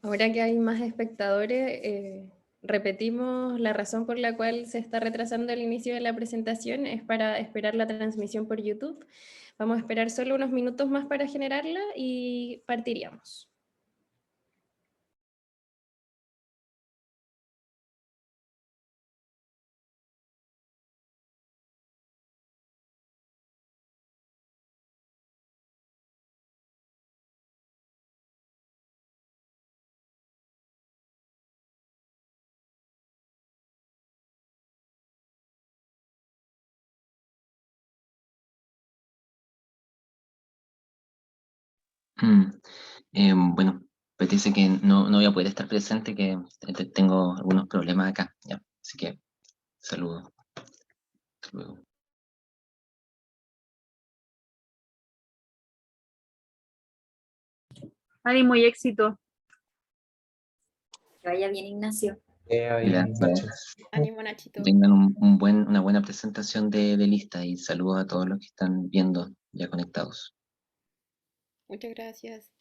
Ahora que hay más espectadores, repetimos la razón por la cual se está retrasando el inicio de la presentación, es para esperar la transmisión por YouTube. Vamos a esperar solo unos minutos más para generarla y partiríamos. Mm, bueno, pues dice que no voy a poder estar presente, que tengo algunos problemas acá, ya. Así que saludos. Hasta luego. Ánimo y éxito. Que vaya bien, Ignacio. Bien, Nacho. Gracias. Ánimo, Que Nachito. tengan una buena presentación de lista y saludos a todos los que están viendo ya conectados. Muchas gracias.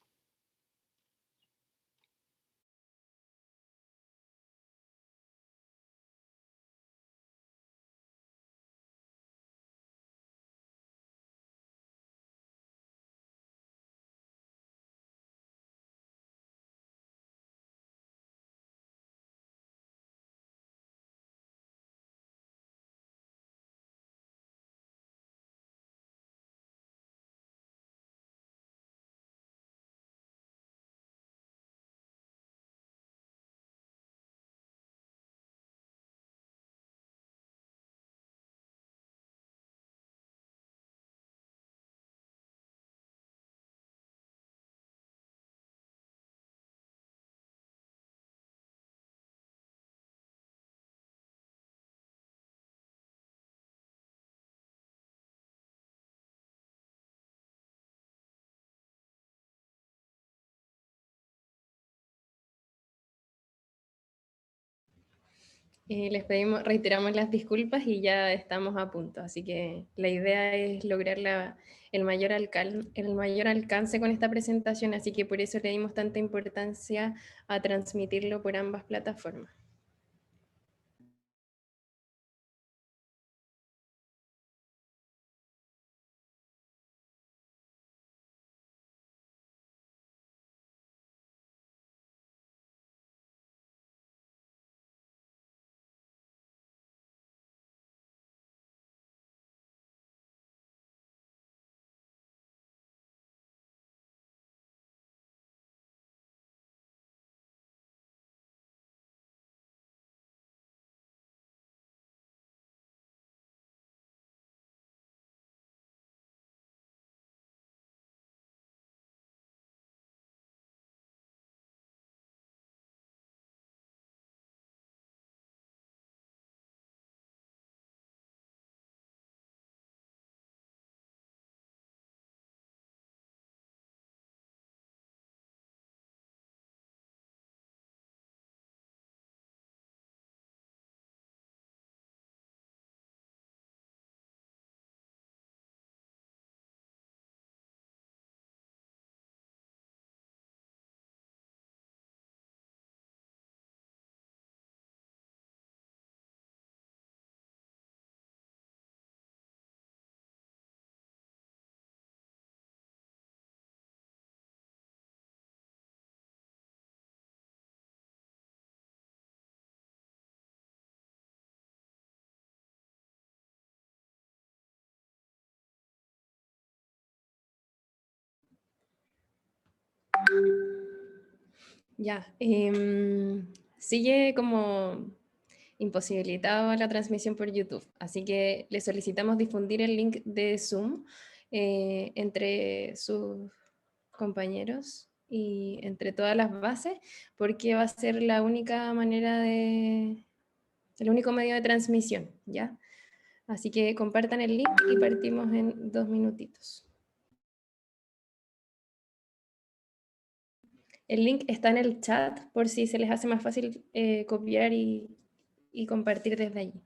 Les pedimos, reiteramos las disculpas y ya estamos a punto. Así que la idea es lograr el mayor alcance con esta presentación, así que por eso le dimos tanta importancia a transmitirlo por ambas plataformas. Ya, sigue como imposibilitado la transmisión por YouTube, así que le solicitamos difundir el link de Zoom entre sus compañeros y entre todas las bases, porque va a ser la única manera el único medio de transmisión, ¿ya? Así que compartan el link y partimos en 2 minutitos. El link está en el chat por si se les hace más fácil copiar y compartir desde allí.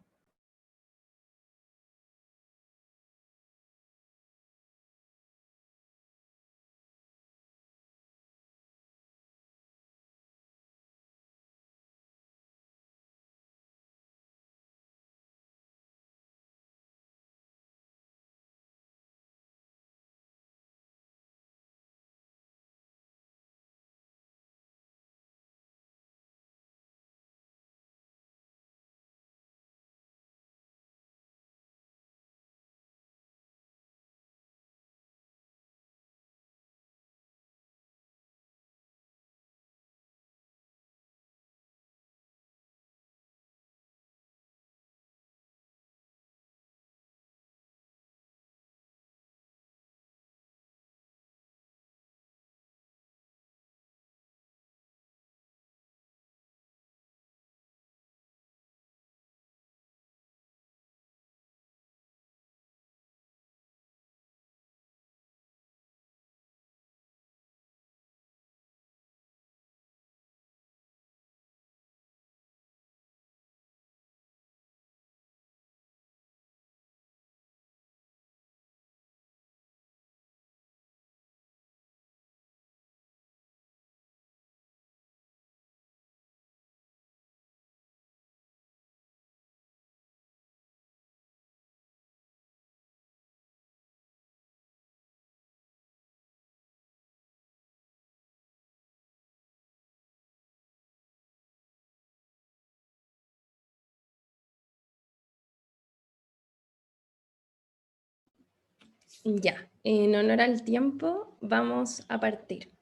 Ya, en honor al tiempo, vamos a partir.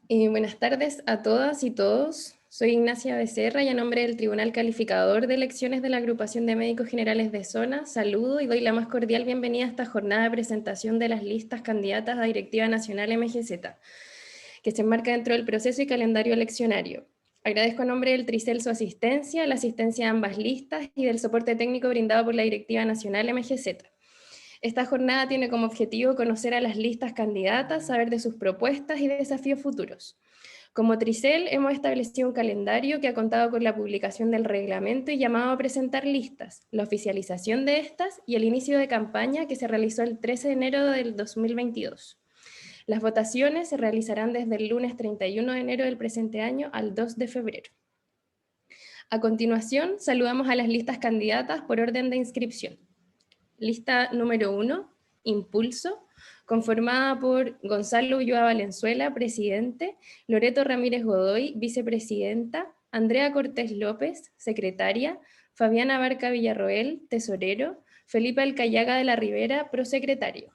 Buenas tardes a todas y todos. Soy Ignacia Becerra y a nombre del Tribunal Calificador de Elecciones de la Agrupación de Médicos Generales de Zona, saludo y doy la más cordial bienvenida a esta jornada de presentación de las listas candidatas a Directiva Nacional MGZ, que se enmarca dentro del proceso y calendario eleccionario. Agradezco a nombre del Tricel su asistencia, la asistencia a ambas listas y del soporte técnico brindado por la Directiva Nacional MGZ. Esta jornada tiene como objetivo conocer a las listas candidatas, saber de sus propuestas y desafíos futuros. Como Tricel hemos establecido un calendario que ha contado con la publicación del reglamento y llamado a presentar listas, la oficialización de estas y el inicio de campaña que se realizó el 13 de enero del 2022. Las votaciones se realizarán desde el lunes 31 de enero del presente año al 2 de febrero. A continuación, saludamos a las listas candidatas por orden de inscripción. Lista número 1, Impulso, conformada por Gonzalo Ulloa Valenzuela, presidente, Loreto Ramírez Godoy, vicepresidenta, Andrea Cortés López, secretaria, Fabiana Barca Villarroel, tesorero, Felipe Alcayaga de la Rivera, prosecretario.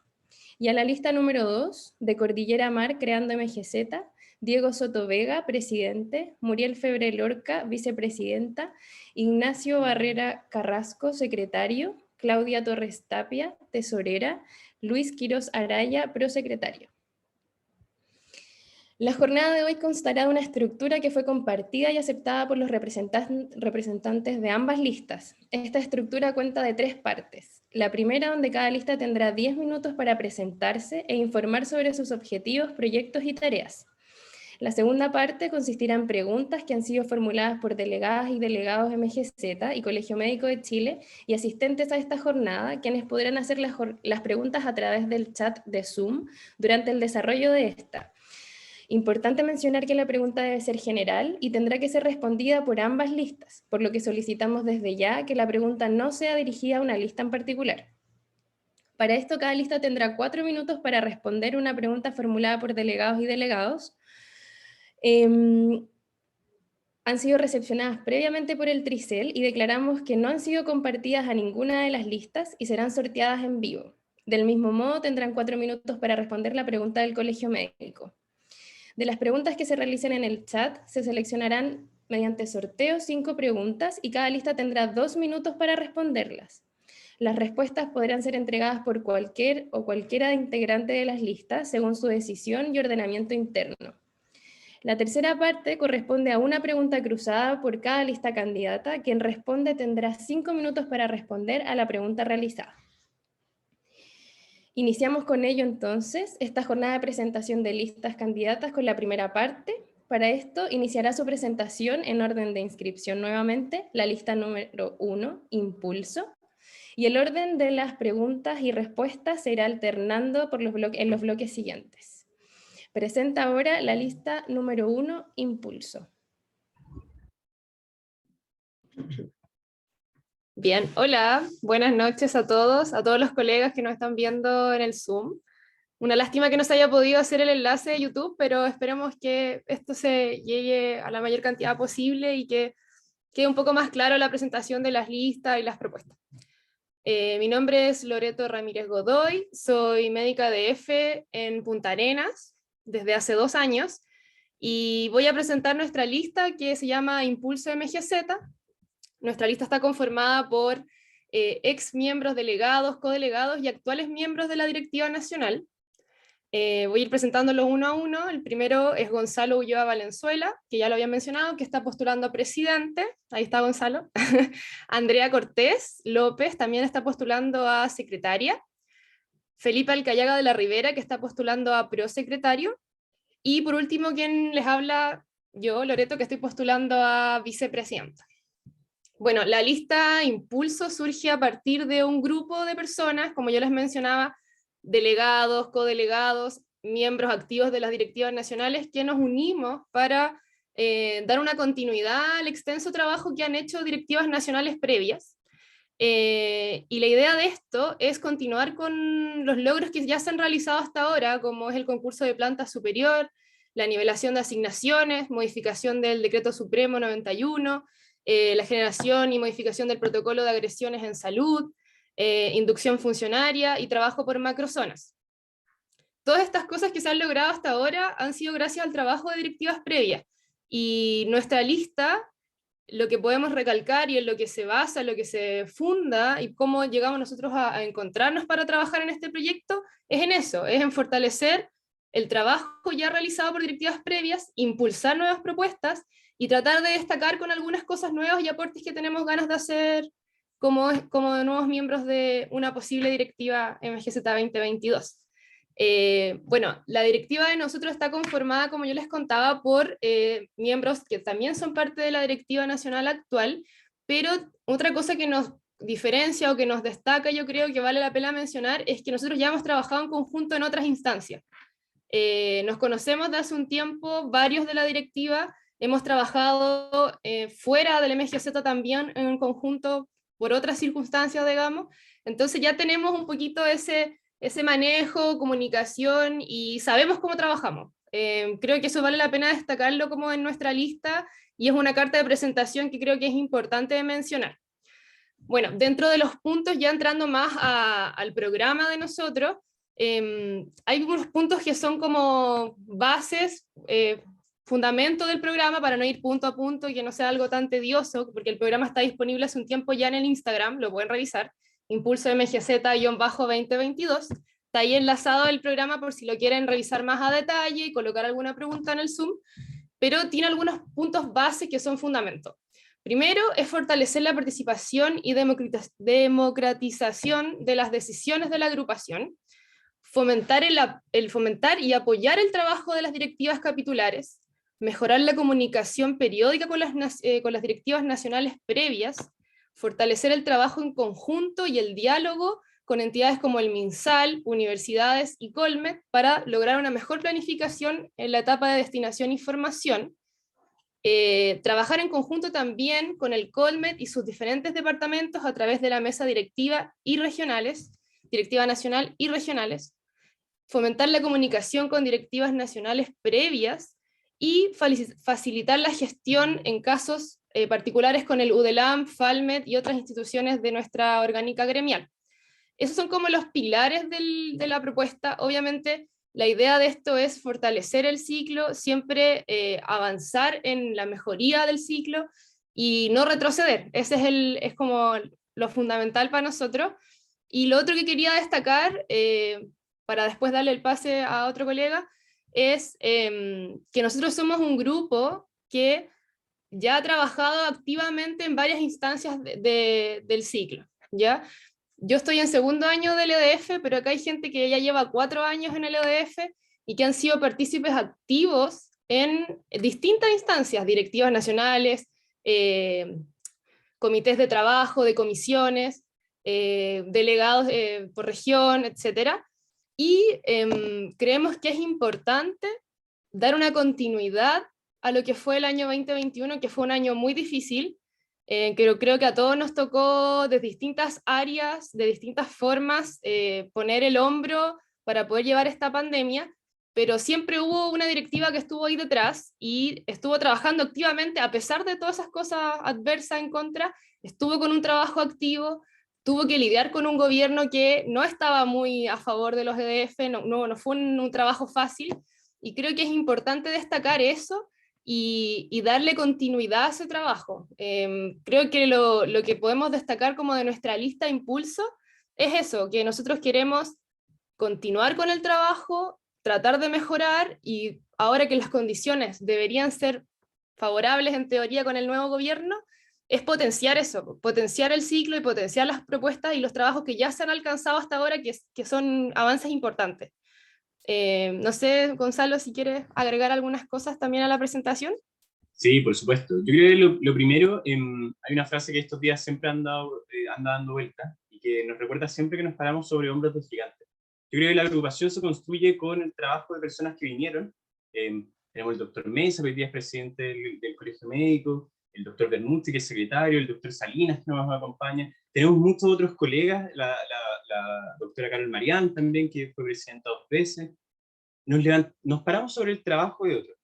Y a la lista número 2, de Cordillera Mar Creando MGZ, Diego Soto Vega, presidente, Muriel Febre Lorca, vicepresidenta, Ignacio Barrera Carrasco, secretario, Claudia Torres Tapia, tesorera, Luis Quirós Araya, prosecretario. La jornada de hoy constará de una estructura que fue compartida y aceptada por los representantes de ambas listas. Esta estructura cuenta de 3 partes. La primera, donde cada lista tendrá 10 minutos para presentarse e informar sobre sus objetivos, proyectos y tareas. La segunda parte consistirá en preguntas que han sido formuladas por delegadas y delegados MGZ y Colegio Médico de Chile y asistentes a esta jornada, quienes podrán hacer las preguntas a través del chat de Zoom durante el desarrollo de esta. Importante mencionar que la pregunta debe ser general y tendrá que ser respondida por ambas listas, por lo que solicitamos desde ya que la pregunta no sea dirigida a una lista en particular. Para esto, cada lista tendrá 4 minutos para responder una pregunta formulada por delegados y delegados. Han sido recepcionadas previamente por el Tricel y declaramos que no han sido compartidas a ninguna de las listas y serán sorteadas en vivo. Del mismo modo, tendrán 4 minutos para responder la pregunta del Colegio Médico. De las preguntas que se realicen en el chat, se seleccionarán mediante sorteo 5 preguntas y cada lista tendrá 2 minutos para responderlas. Las respuestas podrán ser entregadas por cualquiera integrante de las listas según su decisión y ordenamiento interno. La tercera parte corresponde a una pregunta cruzada por cada lista candidata. Quien responde tendrá 5 minutos para responder a la pregunta realizada. Iniciamos con ello entonces esta jornada de presentación de listas candidatas con la primera parte. Para esto iniciará su presentación en orden de inscripción nuevamente la lista número 1, Impulso, y el orden de las preguntas y respuestas se irá alternando en los bloques siguientes. Presenta ahora la lista número 1, Impulso. Bien, hola, buenas noches a todos los colegas que nos están viendo en el Zoom. Una lástima que no se haya podido hacer el enlace de YouTube, pero esperemos que esto se llegue a la mayor cantidad posible y que quede un poco más claro la presentación de las listas y las propuestas. Mi nombre es Loreto Ramírez Godoy, soy médica de F en Punta Arenas desde hace 2 años y voy a presentar nuestra lista que se llama Impulso MGZ. Nuestra lista está conformada por ex miembros delegados, codelegados y actuales miembros de la Directiva Nacional. Voy a ir presentándolos uno a uno. El primero es Gonzalo Ulloa Valenzuela, que ya lo había mencionado, que está postulando a presidente. Ahí está Gonzalo. Andrea Cortés López también está postulando a secretaria. Felipe Alcayaga de la Rivera, que está postulando a prosecretario. Y por último, quien les habla, yo, Loreto, que estoy postulando a vicepresidenta. Bueno, la lista Impulso surge a partir de un grupo de personas, como yo les mencionaba, delegados, codelegados, miembros activos de las directivas nacionales, que nos unimos para dar una continuidad al extenso trabajo que han hecho directivas nacionales previas. Y la idea de esto es continuar con los logros que ya se han realizado hasta ahora, como es el concurso de planta superior, la nivelación de asignaciones, modificación del Decreto Supremo 91, la generación y modificación del protocolo de agresiones en salud, inducción funcionaria y trabajo por macrozonas. Todas estas cosas que se han logrado hasta ahora han sido gracias al trabajo de directivas previas, y nuestra lista, lo que podemos recalcar y en lo que se basa, en lo que se funda y cómo llegamos nosotros a encontrarnos para trabajar en este proyecto, es en eso, es en fortalecer el trabajo ya realizado por directivas previas, impulsar nuevas propuestas y tratar de destacar con algunas cosas nuevas y aportes que tenemos ganas de hacer como nuevos miembros de una posible directiva MGZ 2022. Bueno, la directiva de nosotros está conformada, como yo les contaba, por miembros que también son parte de la directiva nacional actual, pero otra cosa que nos diferencia o que nos destaca, yo creo que vale la pena mencionar, es que nosotros ya hemos trabajado en conjunto en otras instancias. Nos conocemos de hace un tiempo, varios de la directiva, hemos trabajado fuera del MGZ también en conjunto por otras circunstancias, digamos, entonces ya tenemos un poquito ese manejo, comunicación y sabemos cómo trabajamos. Creo que eso vale la pena destacarlo como en nuestra lista y es una carta de presentación que creo que es importante de mencionar. Bueno, dentro de los puntos, ya entrando más al programa de nosotros, hay unos puntos que son como bases, fundamento del programa para no ir punto a punto y que no sea algo tan tedioso, porque el programa está disponible hace un tiempo ya en el Instagram, lo pueden revisar, Impulso MGZ-2022, está ahí enlazado el programa por si lo quieren revisar más a detalle y colocar alguna pregunta en el Zoom, pero tiene algunos puntos bases que son fundamentos. Primero es fortalecer la participación y democratización de las decisiones de la agrupación, fomentar y apoyar el trabajo de las directivas capitulares, mejorar la comunicación periódica con las directivas nacionales previas, fortalecer el trabajo en conjunto y el diálogo con entidades como el MinSal, universidades y Colmet para lograr una mejor planificación en la etapa de destinación y formación. Trabajar en conjunto también con el Colmet y sus diferentes departamentos a través de la mesa directiva y regionales, directiva nacional y regionales, fomentar la comunicación con directivas nacionales previas y facilitar la gestión en casos particulares con el UDELAM, FALMET y otras instituciones de nuestra orgánica gremial. Esos son como los pilares de la propuesta. Obviamente, la idea de esto es fortalecer el ciclo, siempre avanzar en la mejoría del ciclo y no retroceder. Ese es como lo fundamental para nosotros. Y lo otro que quería destacar, para después darle el pase a otro colega, es que nosotros somos un grupo que ya ha trabajado activamente en varias instancias del ciclo, ¿ya? Yo estoy en segundo año del EDF, pero acá hay gente que ya lleva 4 años en el EDF y que han sido partícipes activos en distintas instancias, directivas nacionales, comités de trabajo, de comisiones, delegados por región, etc. Y creemos que es importante dar una continuidad a lo que fue el año 2021, que fue un año muy difícil, que creo que a todos nos tocó de distintas áreas, de distintas formas, poner el hombro para poder llevar esta pandemia, pero siempre hubo una directiva que estuvo ahí detrás y estuvo trabajando activamente, a pesar de todas esas cosas adversas en contra, estuvo con un trabajo activo, tuvo que lidiar con un gobierno que no estaba muy a favor de los EDF, no fue un trabajo fácil, y creo que es importante destacar eso y darle continuidad a ese trabajo. Creo que lo que podemos destacar como de nuestra lista de impulso es eso, que nosotros queremos continuar con el trabajo, tratar de mejorar, y ahora que las condiciones deberían ser favorables en teoría con el nuevo gobierno, es potenciar eso, potenciar el ciclo y potenciar las propuestas y los trabajos que ya se han alcanzado hasta ahora, que son avances importantes. No sé, Gonzalo, si quieres agregar algunas cosas también a la presentación. Sí, por supuesto. Yo creo que lo primero, hay una frase que estos días siempre anda dando vuelta y que nos recuerda siempre que nos paramos sobre hombros de gigantes. Yo creo que la agrupación se construye con el trabajo de personas que vinieron. Tenemos el doctor Mesa, que hoy día es presidente del Colegio Médico, el doctor Bermuzzi, que es secretario, el doctor Salinas, que nos acompaña. Tenemos muchos otros colegas, la doctora Carol Marián también, que fue presidenta 2 veces. Nos paramos sobre el trabajo de otros,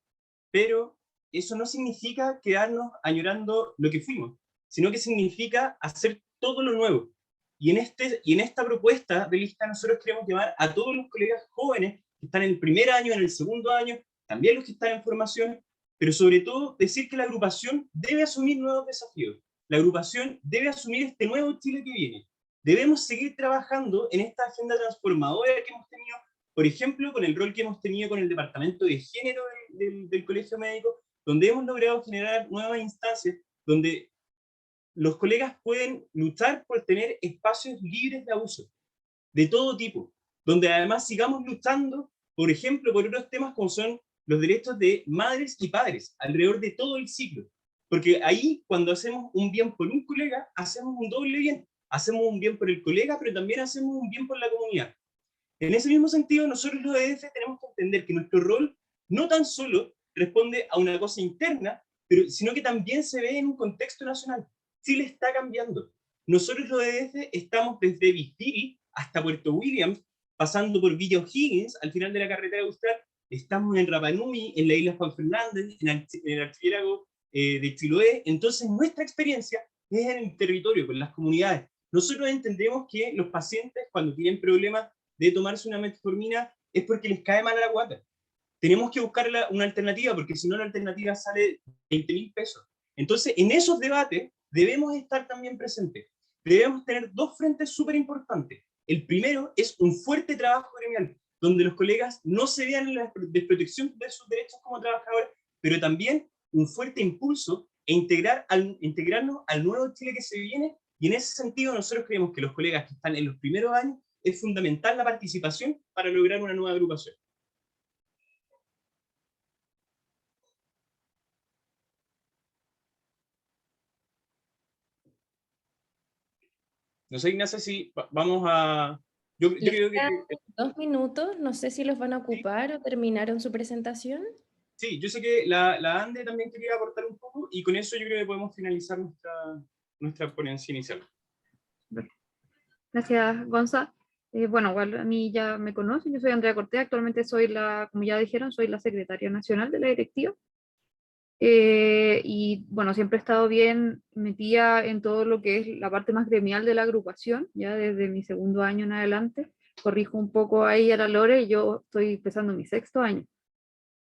pero eso no significa quedarnos añorando lo que fuimos, sino que significa hacer todo lo nuevo. Y en esta propuesta de lista nosotros queremos llamar a todos los colegas jóvenes que están en el primer año, en el segundo año, también los que están en formación, pero sobre todo decir que la agrupación debe asumir nuevos desafíos. La agrupación debe asumir este nuevo Chile que viene. Debemos seguir trabajando en esta agenda transformadora que hemos tenido, por ejemplo, con el rol que hemos tenido con el Departamento de Género del Colegio Médico, donde hemos logrado generar nuevas instancias, donde los colegas pueden luchar por tener espacios libres de abuso, de todo tipo, donde además sigamos luchando, por ejemplo, por otros temas como son los derechos de madres y padres, alrededor de todo el ciclo. Porque ahí, cuando hacemos un bien por un colega, hacemos un doble bien. Hacemos un bien por el colega, pero también hacemos un bien por la comunidad. En ese mismo sentido, nosotros los EDF tenemos que entender que nuestro rol no tan solo responde a una cosa interna, sino que también se ve en un contexto nacional. Chile está cambiando. Nosotros los EDF estamos desde Vistiri hasta Puerto Williams, pasando por Villa O'Higgins, al final de la carretera austral, estamos en Rapa Nui, en la isla Juan Fernández, en el archipiélago de Chiloé. Entonces nuestra experiencia es en el territorio, con las comunidades. Nosotros entendemos que los pacientes, cuando tienen problemas de tomarse una metformina, es porque les cae mal a la guata. Tenemos que buscar una alternativa, porque si no la alternativa sale 20.000 pesos. Entonces, en esos debates debemos estar también presentes. Debemos tener dos frentes súper importantes. El primero es un fuerte trabajo gremial, donde los colegas no se vean en la desprotección de sus derechos como trabajadores, pero también un fuerte impulso e integrarnos al nuevo Chile que se viene, y en ese sentido nosotros creemos que los colegas que están en los primeros años es fundamental la participación para lograr una nueva agrupación. No sé, Ignacia, si vamos a... Yo creo que... 2 minutos, no sé si los van a ocupar o terminaron su presentación. Sí, yo sé que la Ande también quería aportar un poco, y con eso yo creo que podemos finalizar nuestra ponencia inicial. Gracias, Gonza. Bueno, igual a mí ya me conocen, yo soy Andrea Cortés, actualmente soy como ya dijeron, soy la secretaria nacional de la directiva. Y bueno, siempre he estado bien metida en todo lo que es la parte más gremial de la agrupación, ya desde mi segundo año en adelante. Corrijo un poco ahí a la Lore, yo estoy empezando mi 6º año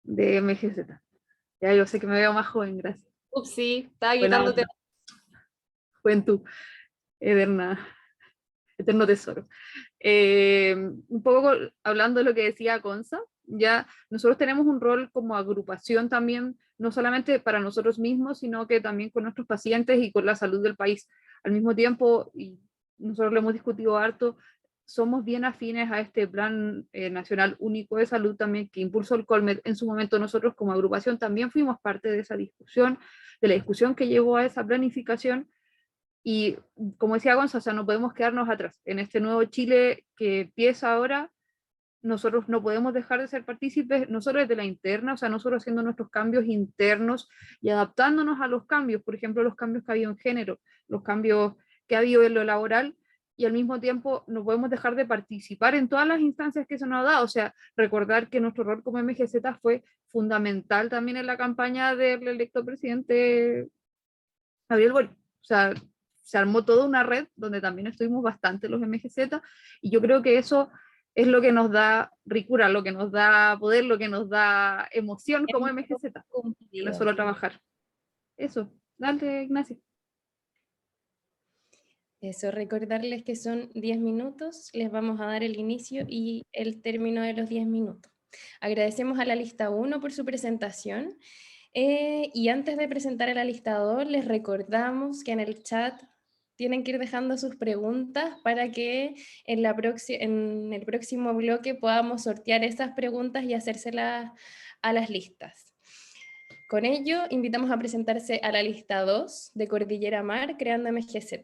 de MGZ. Ya yo sé que me veo más joven, gracias. Sí, estaba quitándote. Juventud, eterno tesoro. Un poco hablando de lo que decía Gonza, ya nosotros tenemos un rol como agrupación también, no solamente para nosotros mismos, sino que también con nuestros pacientes y con la salud del país. Al mismo tiempo, y nosotros lo hemos discutido harto, somos bien afines a este Plan Nacional Único de Salud también que impulsó el Colmed. En su momento nosotros como agrupación también fuimos parte de esa discusión, de la discusión que llevó a esa planificación. Y como decía Gonza, o sea, no podemos quedarnos atrás. En este nuevo Chile que empieza ahora, nosotros no podemos dejar de ser partícipes, nosotros desde la interna, o sea, nosotros haciendo nuestros cambios internos y adaptándonos a los cambios, por ejemplo, los cambios que ha habido en género, los cambios que ha habido en lo laboral, y al mismo tiempo no podemos dejar de participar en todas las instancias que se nos ha dado. O sea, recordar que nuestro rol como MGZ fue fundamental también en la campaña del electo presidente Gabriel Boric. O sea, se armó toda una red donde también estuvimos bastante los MGZ, y yo creo que eso es lo que nos da ricura, lo que nos da poder, lo que nos da emoción como MGZ, no es solo trabajar. Eso, dale, Ignacio. Eso, recordarles que son 10 minutos, les vamos a dar el inicio y el término de los 10 minutos. Agradecemos a la lista 1 por su presentación, y antes de presentar a la lista 2, les recordamos que en el chat tienen que ir dejando sus preguntas para que en el próximo bloque podamos sortear esas preguntas y hacérselas a las listas. Con ello, invitamos a presentarse a la lista 2 de Cordillera Mar, Creando MGZ.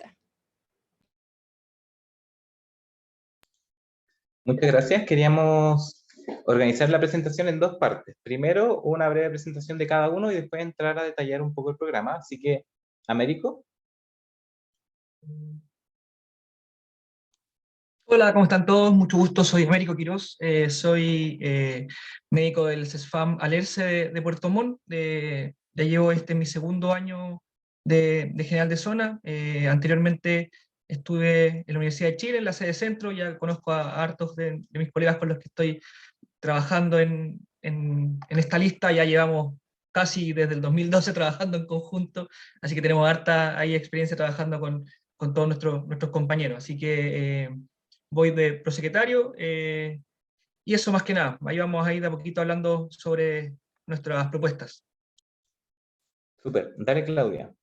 Muchas gracias. Queríamos organizar la presentación en 2 partes. Primero, una breve presentación de cada uno y después entrar a detallar un poco el programa. Así que, Américo. Hola, ¿cómo están todos? Mucho gusto, soy Américo Quirós, soy médico del CESFAM Alerce de Puerto Montt, de Ya llevo mi segundo año de general de zona. Anteriormente estuve en la Universidad de Chile, en la sede centro, ya conozco a hartos de mis colegas con los que estoy trabajando en esta lista. Ya llevamos casi desde el 2012 trabajando en conjunto, así que tenemos harta ahí experiencia trabajando con todos nuestros compañeros. Así que voy de prosecretario, y eso más que nada. Ahí vamos a ir de a poquito hablando sobre nuestras propuestas. Súper, dale Claudia.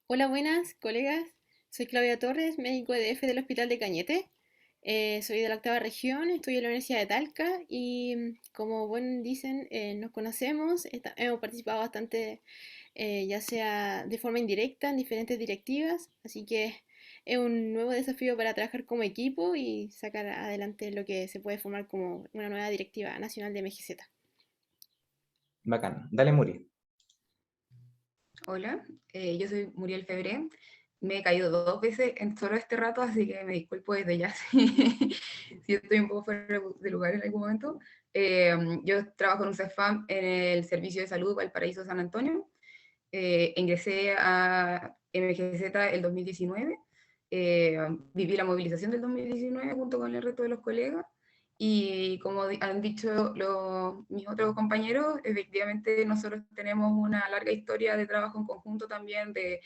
Hola, buenas, colegas. Soy Claudia Torres, médico EDF del Hospital de Cañete. Soy de la 8ª región, estoy en la Universidad de Talca y como buen dicen, nos conocemos, hemos participado bastante, ya sea de forma indirecta en diferentes directivas, así que es un nuevo desafío para trabajar como equipo y sacar adelante lo que se puede formar como una nueva directiva nacional de MGZ. Bacán, dale Muri. Hola, yo soy Muriel Febré. Me he caído 2 veces en solo este rato, así que me disculpo desde ya si estoy un poco fuera de lugar en algún momento. Yo trabajo en un CEFAM en el Servicio de Salud Valparaíso San Antonio. Ingresé a MGZ el 2019. Viví la movilización del 2019 junto con el resto de los colegas. Y como han dicho mis otros compañeros, efectivamente nosotros tenemos una larga historia de trabajo en conjunto también, de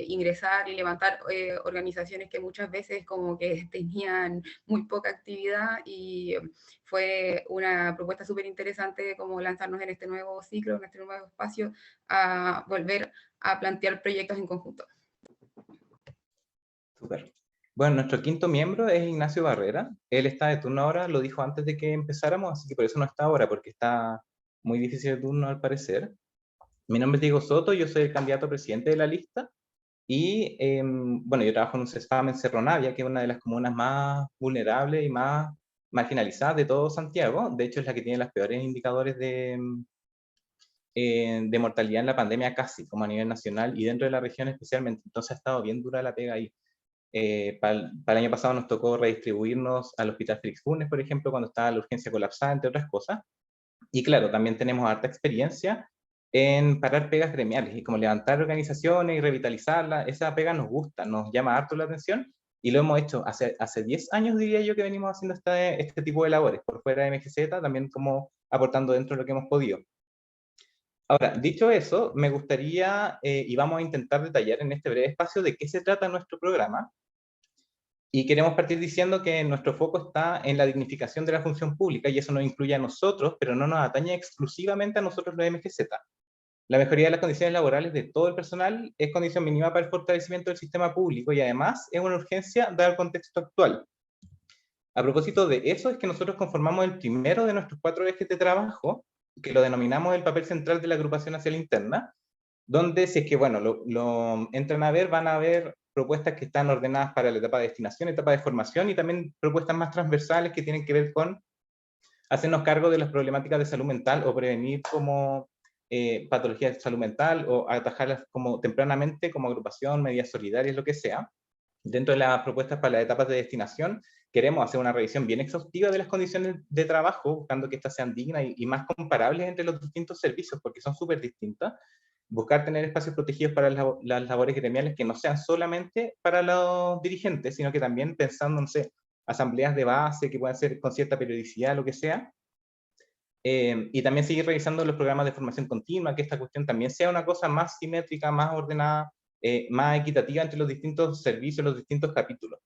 ingresar y levantar organizaciones que muchas veces como que tenían muy poca actividad, y fue una propuesta súper interesante como lanzarnos en este nuevo ciclo, en este nuevo espacio, a volver a plantear proyectos en conjunto. Súper. Bueno, nuestro quinto miembro es Ignacio Barrera. Él está de turno ahora, lo dijo antes de que empezáramos, así que por eso no está ahora, porque está muy difícil de turno al parecer. Mi nombre es Diego Soto, yo soy el candidato a presidente de la lista. Y bueno, yo trabajo en un CESFAM en Cerro Navia, que es una de las comunas más vulnerables y más marginalizadas de todo Santiago. De hecho, es la que tiene los peores indicadores de mortalidad en la pandemia, casi, como a nivel nacional y dentro de la región especialmente. Entonces ha estado bien dura la pega ahí. Para el año pasado nos tocó redistribuirnos al Hospital Félix Funes, por ejemplo, cuando estaba la urgencia colapsada, entre otras cosas. Y claro, también tenemos harta experiencia en parar pegas gremiales y como levantar organizaciones y revitalizarlas. Esa pega nos gusta, nos llama harto la atención y lo hemos hecho hace 10 años, diría yo, que venimos haciendo este tipo de labores por fuera de MGZ, también como aportando dentro de lo que hemos podido. Ahora, dicho eso, me gustaría, y vamos a intentar detallar en este breve espacio de qué se trata nuestro programa. Y queremos partir diciendo que nuestro foco está en la dignificación de la función pública, y eso nos incluye a nosotros, pero no nos atañe exclusivamente a nosotros los MGZ. La mejoría de las condiciones laborales de todo el personal es condición mínima para el fortalecimiento del sistema público y además es una urgencia dado el contexto actual. A propósito de eso es que nosotros conformamos el primero de nuestros 4 ejes de trabajo, que lo denominamos el papel central de la agrupación hacia la interna, donde si es que, bueno, lo entran a ver, van a ver propuestas que están ordenadas para la etapa de destinación, etapa de formación, y también propuestas más transversales que tienen que ver con hacernos cargo de las problemáticas de salud mental o prevenir como patologías de salud mental o atajarlas como tempranamente como agrupación, medidas solidarias, lo que sea. Dentro de las propuestas para las etapas de destinación, queremos hacer una revisión bien exhaustiva de las condiciones de trabajo, buscando que estas sean dignas y más comparables entre los distintos servicios, porque son súper distintas. Buscar tener espacios protegidos para las labores gremiales que no sean solamente para los dirigentes, sino que también pensando, no sé, asambleas de base que puedan ser con cierta periodicidad, lo que sea. Y también seguir revisando los programas de formación continua, que esta cuestión también sea una cosa más simétrica, más ordenada, más equitativa entre los distintos servicios, los distintos capítulos.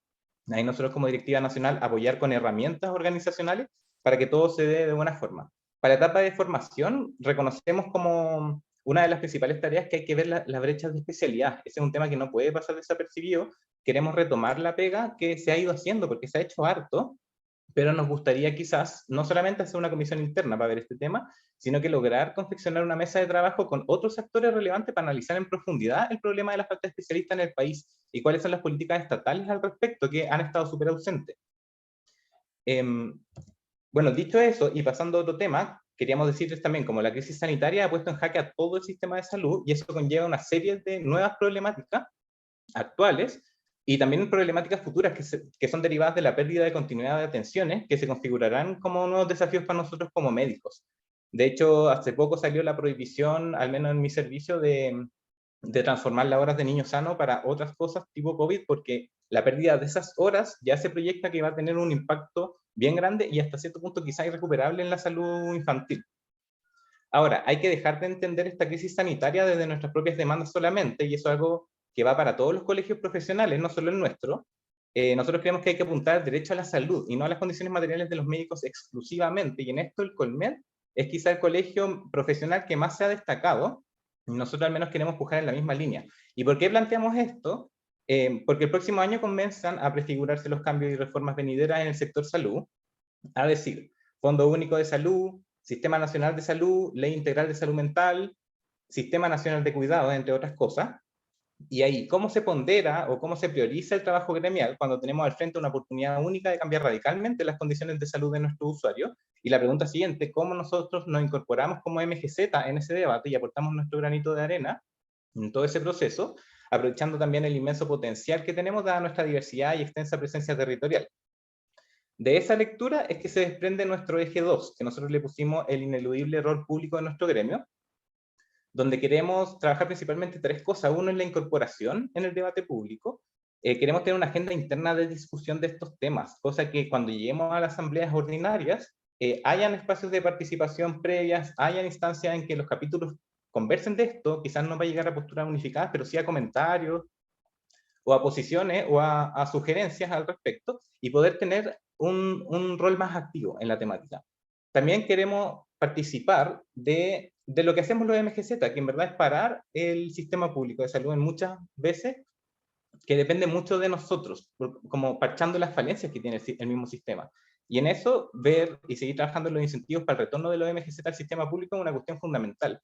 Ahí nosotros como Directiva Nacional apoyar con herramientas organizacionales para que todo se dé de buena forma. Para la etapa de formación, reconocemos como una de las principales tareas que hay que ver las brechas de especialidad. Ese es un tema que no puede pasar desapercibido. Queremos retomar la pega que se ha ido haciendo, porque se ha hecho harto, pero nos gustaría quizás no solamente hacer una comisión interna para ver este tema, sino que lograr confeccionar una mesa de trabajo con otros actores relevantes para analizar en profundidad el problema de la falta de especialistas en el país y cuáles son las políticas estatales al respecto que han estado súper ausentes. Bueno, dicho eso, y pasando a otro tema, queríamos decirles también como la crisis sanitaria ha puesto en jaque a todo el sistema de salud y eso conlleva una serie de nuevas problemáticas actuales y también problemáticas futuras que son derivadas de la pérdida de continuidad de atenciones que se configurarán como nuevos desafíos para nosotros como médicos. De hecho, hace poco salió la prohibición, al menos en mi servicio, de transformar las horas de niño sano para otras cosas tipo COVID, porque la pérdida de esas horas ya se proyecta que va a tener un impacto bien grande y hasta cierto punto quizá irrecuperable en la salud infantil. Ahora, hay que dejar de entender esta crisis sanitaria desde nuestras propias demandas solamente, y eso es algo que va para todos los colegios profesionales, no solo el nuestro. Nosotros creemos que hay que apuntar al derecho a la salud y no a las condiciones materiales de los médicos exclusivamente, y en esto el Colmed es quizá el colegio profesional que más se ha destacado. Nosotros al menos queremos pujar en la misma línea. ¿Y por qué planteamos esto? Porque el próximo año comienzan a prefigurarse los cambios y reformas venideras en el sector salud, a decir, Fondo Único de Salud, Sistema Nacional de Salud, Ley Integral de Salud Mental, Sistema Nacional de Cuidados, entre otras cosas. Y ahí, ¿cómo se pondera o cómo se prioriza el trabajo gremial cuando tenemos al frente una oportunidad única de cambiar radicalmente las condiciones de salud de nuestros usuarios? Y la pregunta siguiente, ¿cómo nosotros nos incorporamos como MGZ en ese debate y aportamos nuestro granito de arena en todo ese proceso, aprovechando también el inmenso potencial que tenemos dada nuestra diversidad y extensa presencia territorial? De esa lectura es que se desprende nuestro eje 2, que nosotros le pusimos el ineludible rol público de nuestro gremio, donde queremos trabajar principalmente 3 cosas. Uno es la incorporación en el debate público. Queremos tener una agenda interna de discusión de estos temas, cosa que cuando lleguemos a las asambleas ordinarias, hayan espacios de participación previas, hayan instancias en que los capítulos conversen de esto, quizás no va a llegar a posturas unificadas, pero sí a comentarios, o a posiciones, o a sugerencias al respecto, y poder tener un rol más activo en la temática. También queremos participar de lo que hacemos los MGZ, que en verdad es parar el sistema público de salud en muchas veces, que depende mucho de nosotros, como parchando las falencias que tiene el mismo sistema. Y en eso, ver y seguir trabajando en los incentivos para el retorno de los MGZ al sistema público es una cuestión fundamental.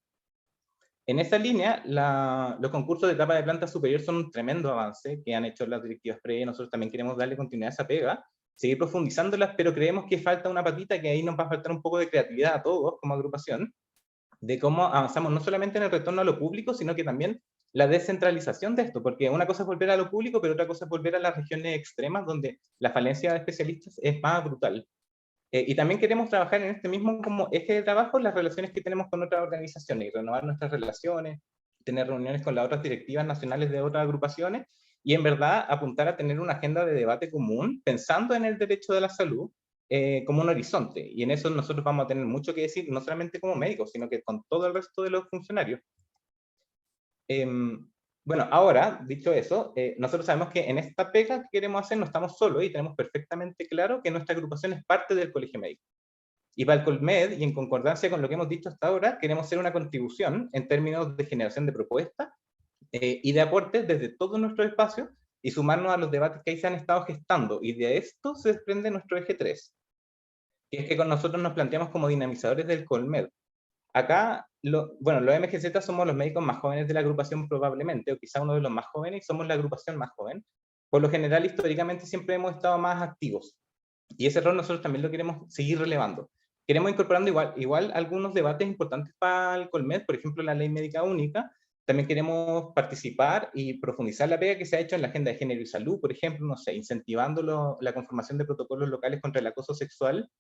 En esa línea, los concursos de etapa de planta superior son un tremendo avance que han hecho las directivas previas. Nosotros también queremos darle continuidad a esa pega, seguir profundizándolas, pero creemos que falta una patita, que ahí nos va a faltar un poco de creatividad a todos como agrupación, de cómo avanzamos no solamente en el retorno a lo público, sino que también la descentralización de esto, porque una cosa es volver a lo público, pero otra cosa es volver a las regiones extremas, donde la falencia de especialistas es más brutal. Y también queremos trabajar en este mismo como eje de trabajo las relaciones que tenemos con otras organizaciones, y renovar nuestras relaciones, tener reuniones con las otras directivas nacionales de otras agrupaciones, y en verdad apuntar a tener una agenda de debate común, pensando en el derecho de la salud como un horizonte. Y en eso nosotros vamos a tener mucho que decir, no solamente como médicos, sino que con todo el resto de los funcionarios. Bueno, ahora, dicho eso, nosotros sabemos que en esta pega que queremos hacer no estamos solos, y tenemos perfectamente claro que nuestra agrupación es parte del Colegio Médico. Y para el Colmed, y en concordancia con lo que hemos dicho hasta ahora, queremos hacer una contribución en términos de generación de propuestas y de aportes desde todos nuestros espacios, y sumarnos a los debates que ahí se han estado gestando. Y de esto se desprende nuestro eje 3, que es que con nosotros nos planteamos como dinamizadores del Colmed. Acá, bueno, los MGZ somos los médicos más jóvenes de la agrupación probablemente, o quizá uno de los más jóvenes, y somos la agrupación más joven. Por lo general, históricamente, siempre hemos estado más activos. Y ese rol nosotros también lo queremos seguir relevando. Queremos incorporando igual algunos debates importantes para el Colmed, por ejemplo, la ley médica única. También queremos participar y profundizar la pega que se ha hecho en la agenda de género y salud, por ejemplo, no sé, incentivando la conformación de protocolos locales contra el acoso sexual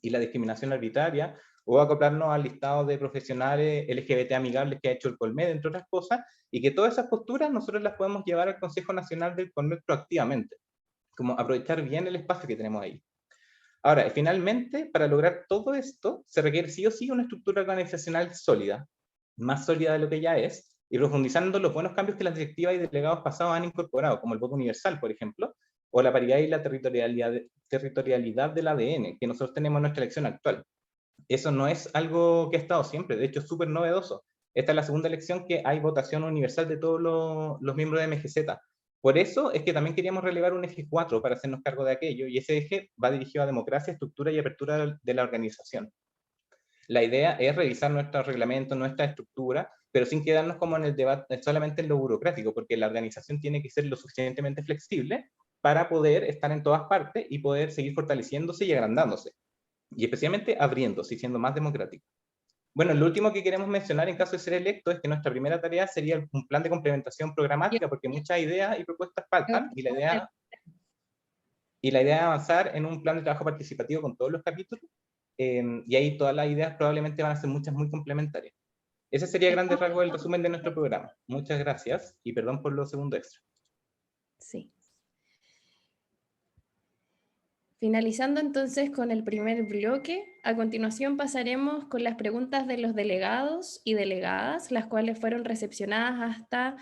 y la discriminación arbitraria, o acoplarnos al listado de profesionales LGBT amigables que ha hecho el Colmed, entre otras cosas, y que todas esas posturas nosotros las podemos llevar al Consejo Nacional del Colmed proactivamente, como aprovechar bien el espacio que tenemos ahí. Ahora, finalmente, para lograr todo esto, se requiere sí o sí una estructura organizacional sólida, más sólida de lo que ya es, y profundizando los buenos cambios que las directivas y delegados pasados han incorporado, como el voto universal, por ejemplo, o la paridad y la territorialidad del ADN, que nosotros tenemos en nuestra elección actual. Eso no es algo que ha estado siempre, de hecho es súper novedoso. Esta es la segunda elección que hay votación universal de todos los miembros de MGZ. Por eso es que también queríamos relevar un eje 4 para hacernos cargo de aquello, y ese eje va dirigido a democracia, estructura y apertura de la organización. La idea es revisar nuestros reglamentos, nuestra estructura, pero sin quedarnos como en el debate solamente en lo burocrático, porque la organización tiene que ser lo suficientemente flexible para poder estar en todas partes y poder seguir fortaleciéndose y agrandándose, y especialmente abriéndose y siendo más democrático. Bueno, lo último que queremos mencionar en caso de ser electo es que nuestra primera tarea sería un plan de complementación programática, porque muchas ideas y propuestas faltan, y la idea es avanzar en un plan de trabajo participativo con todos los capítulos, y ahí todas las ideas probablemente van a ser muchas muy complementarias. Ese sería a grandes rasgos el resumen de nuestro programa. Muchas gracias y perdón por los segundos extra. Sí. Finalizando entonces con el primer bloque, a continuación pasaremos con las preguntas de los delegados y delegadas, las cuales fueron recepcionadas hasta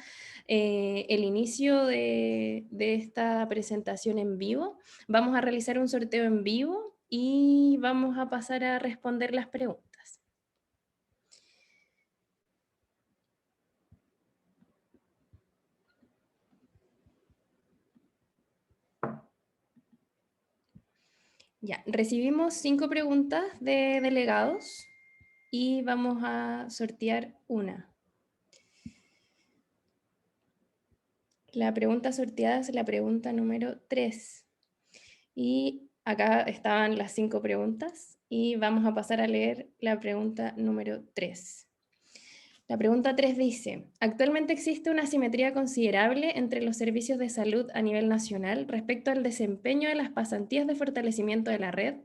el inicio de esta presentación en vivo. Vamos a realizar un sorteo en vivo y vamos a pasar a responder las preguntas. Ya, recibimos 5 preguntas de delegados y vamos a sortear una. La pregunta sorteada es la pregunta número 3. Y acá estaban las 5 preguntas y vamos a pasar a leer la pregunta número 3. La pregunta 3 dice, actualmente existe una asimetría considerable entre los servicios de salud a nivel nacional respecto al desempeño de las pasantías de fortalecimiento de la red,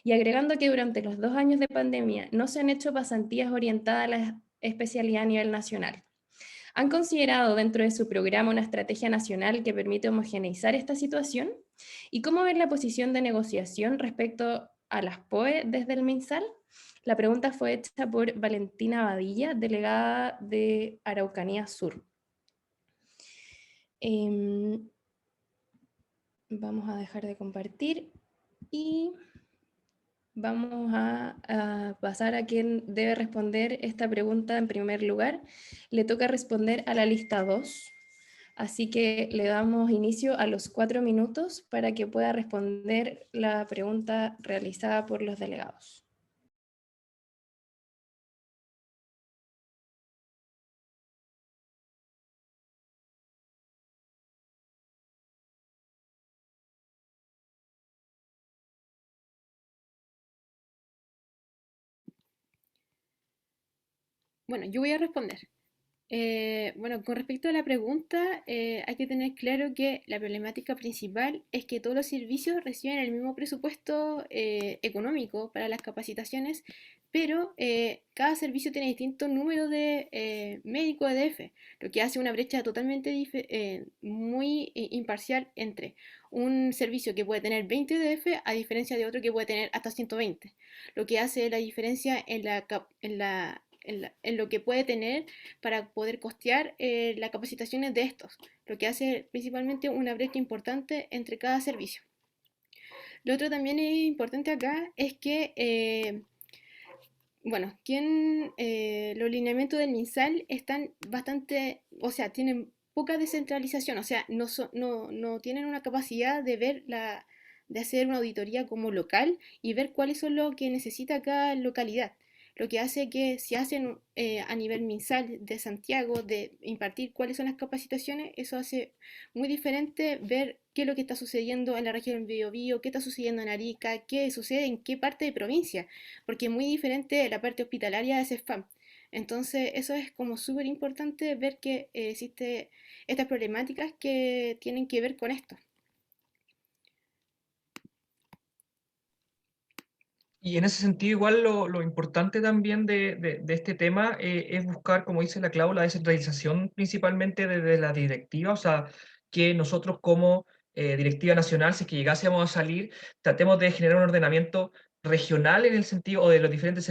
y agregando que durante los 2 años de pandemia no se han hecho pasantías orientadas a la especialidad a nivel nacional. ¿Han considerado dentro de su programa una estrategia nacional que permite homogeneizar esta situación? ¿Y cómo ven la posición de negociación respecto a las POE desde el MinSal? La pregunta fue hecha por Valentina Badilla, delegada de Araucanía Sur. Vamos a dejar de compartir y vamos a pasar a quien debe responder esta pregunta en primer lugar. Le toca responder a la lista 2. Así que le damos inicio a los 4 minutos para que pueda responder la pregunta realizada por los delegados. Bueno, yo voy a responder. Bueno, con respecto a la pregunta, hay que tener claro que la problemática principal es que todos los servicios reciben el mismo presupuesto económico para las capacitaciones, pero cada servicio tiene distinto número de médicos EDF, lo que hace una brecha totalmente muy imparcial entre un servicio que puede tener 20 EDF a diferencia de otro que puede tener hasta 120, lo que hace la diferencia en lo que puede tener para poder costear las capacitaciones de estos, lo que hace principalmente una brecha importante entre cada servicio. Lo otro también es importante acá es que, bueno, los lineamientos del MinSal están bastante, o sea, tienen poca descentralización, o sea, no tienen una capacidad de ver de hacer una auditoría como local y ver cuáles son lo que necesita cada localidad. Lo que hace que si hacen a nivel MinSal de Santiago, de impartir cuáles son las capacitaciones, eso hace muy diferente ver qué es lo que está sucediendo en la región del Biobío, qué está sucediendo en Arica, qué sucede en qué parte de provincia, porque es muy diferente la parte hospitalaria de CESFAM. Entonces, eso es como súper importante ver que existen estas problemáticas que tienen que ver con esto. Y en ese sentido, igual lo importante también de este tema es buscar, como dice la Clau, la descentralización principalmente desde la directiva, o sea, que nosotros como directiva nacional, si es que llegásemos a salir, tratemos de generar un ordenamiento regional en el sentido, o de los diferentes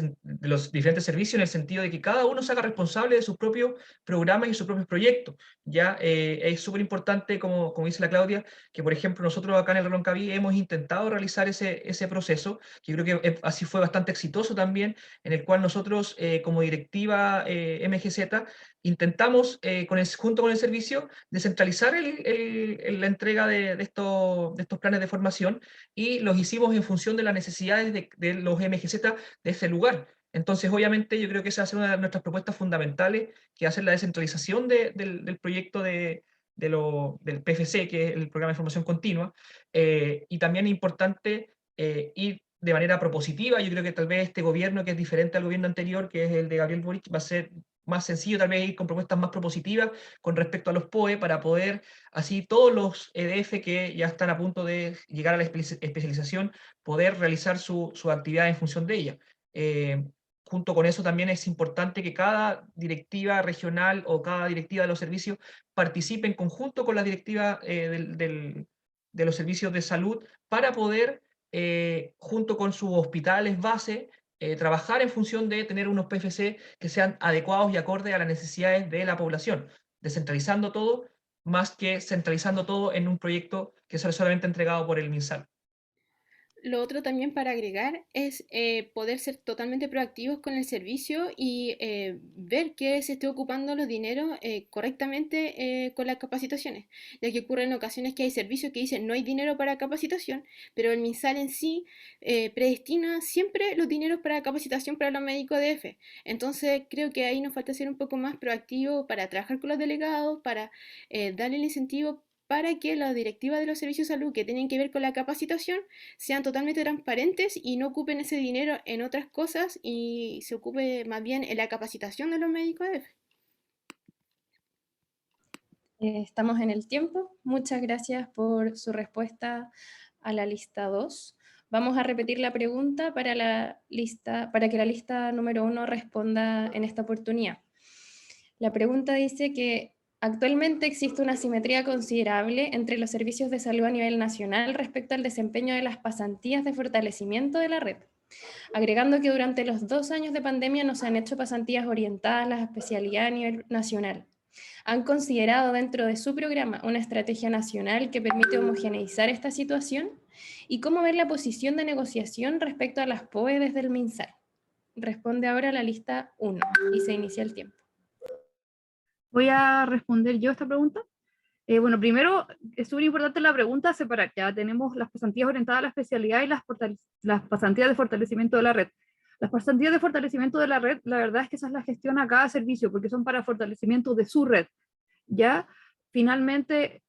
servicios, en el sentido de que cada uno se haga responsable de sus propios programas y sus propios proyectos. Ya es súper importante, como dice la Claudia, que por ejemplo nosotros acá en el Reloncaví hemos intentado realizar ese proceso, que yo creo que así fue bastante exitoso también, en el cual nosotros como directiva MGZ intentamos junto con el servicio descentralizar la entrega de estos planes de formación, y los hicimos en función de las necesidades de los MGZ de ese lugar. Entonces, obviamente, yo creo que esa va a ser una de nuestras propuestas fundamentales, que hacer la descentralización del proyecto del PFC, que es el Programa de Formación Continua, y también es importante ir de manera propositiva. Yo creo que tal vez este gobierno, que es diferente al gobierno anterior, que es el de Gabriel Boric, va más sencillo tal vez ir con propuestas más propositivas con respecto a los POE para poder, así todos los EDF que ya están a punto de llegar a la especialización, poder realizar su actividad en función de ella. Junto con eso también es importante que cada directiva regional o cada directiva de los servicios participe en conjunto con la directiva de los servicios de salud para poder, junto con sus hospitales base, trabajar en función de tener unos PFC que sean adecuados y acordes a las necesidades de la población, descentralizando todo, más que centralizando todo en un proyecto que sea solamente entregado por el MinSal. Lo otro también para agregar es poder ser totalmente proactivos con el servicio y ver que se esté ocupando los dineros correctamente con las capacitaciones, ya que ocurre en ocasiones que hay servicios que dicen no hay dinero para capacitación, pero el MinSal en sí predestina siempre los dineros para capacitación para los médicos DF. Entonces creo que ahí nos falta ser un poco más proactivos para trabajar con los delegados, para darle el incentivo para que las directivas de los servicios de salud que tienen que ver con la capacitación sean totalmente transparentes y no ocupen ese dinero en otras cosas y se ocupe más bien en la capacitación de los médicos DF. Estamos en el tiempo. Muchas gracias por su respuesta a la lista 2. Vamos a repetir la pregunta para que la lista número 1 responda en esta oportunidad. La pregunta dice que actualmente existe una asimetría considerable entre los servicios de salud a nivel nacional respecto al desempeño de las pasantías de fortalecimiento de la red, agregando que durante los 2 años de pandemia no se han hecho pasantías orientadas a la especialidad a nivel nacional. ¿Han considerado dentro de su programa una estrategia nacional que permite homogeneizar esta situación? ¿Y cómo ver la posición de negociación respecto a las POE desde el MinSal? Responde ahora la lista 1 y se inicia el tiempo. Voy a responder yo esta pregunta. Bueno, primero es súper importante la pregunta separar. Ya tenemos las pasantías orientadas a la especialidad y las pasantías de fortalecimiento de la red. Las pasantías de fortalecimiento de la red, la verdad es que esas las gestiona cada servicio porque son para fortalecimiento de su red. Ya, finalmente,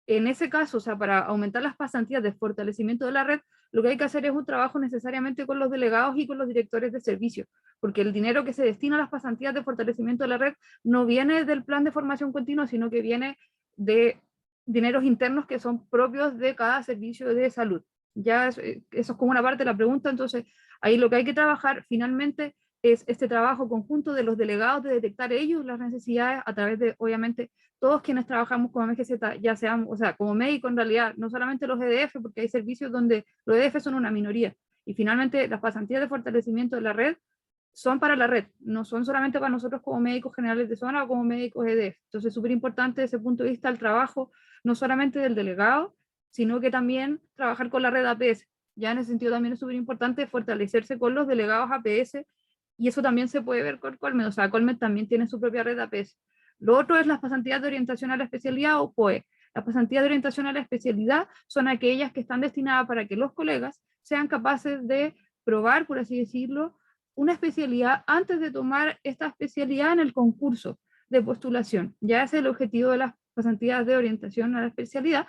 en ese caso, o sea, para aumentar las pasantías de fortalecimiento de la red, lo que hay que hacer es un trabajo necesariamente con los delegados y con los directores de servicio, porque el dinero que se destina a las pasantías de fortalecimiento de la red no viene del plan de formación continua, sino que viene de dineros internos que son propios de cada servicio de salud. Ya eso es como una parte de la pregunta, entonces ahí lo que hay que trabajar finalmente es este trabajo conjunto de los delegados de detectar ellos las necesidades a través de, obviamente, todos quienes trabajamos como MGZ, ya seamos, o sea, como médicos en realidad, no solamente los EDF, porque hay servicios donde los EDF son una minoría. Y finalmente las pasantías de fortalecimiento de la red son para la red, no son solamente para nosotros como médicos generales de zona o como médicos EDF. Entonces es súper importante desde ese punto de vista el trabajo, no solamente del delegado, sino que también trabajar con la red APS. Ya en ese sentido también es súper importante fortalecerse con los delegados APS, y eso también se puede ver con Colmed, o sea, Colmed también tiene su propia red APS. Lo otro es las pasantías de orientación a la especialidad o POE. Las pasantías de orientación a la especialidad son aquellas que están destinadas para que los colegas sean capaces de probar, por así decirlo, una especialidad antes de tomar esta especialidad en el concurso de postulación. Ya ese es el objetivo de las pasantías de orientación a la especialidad.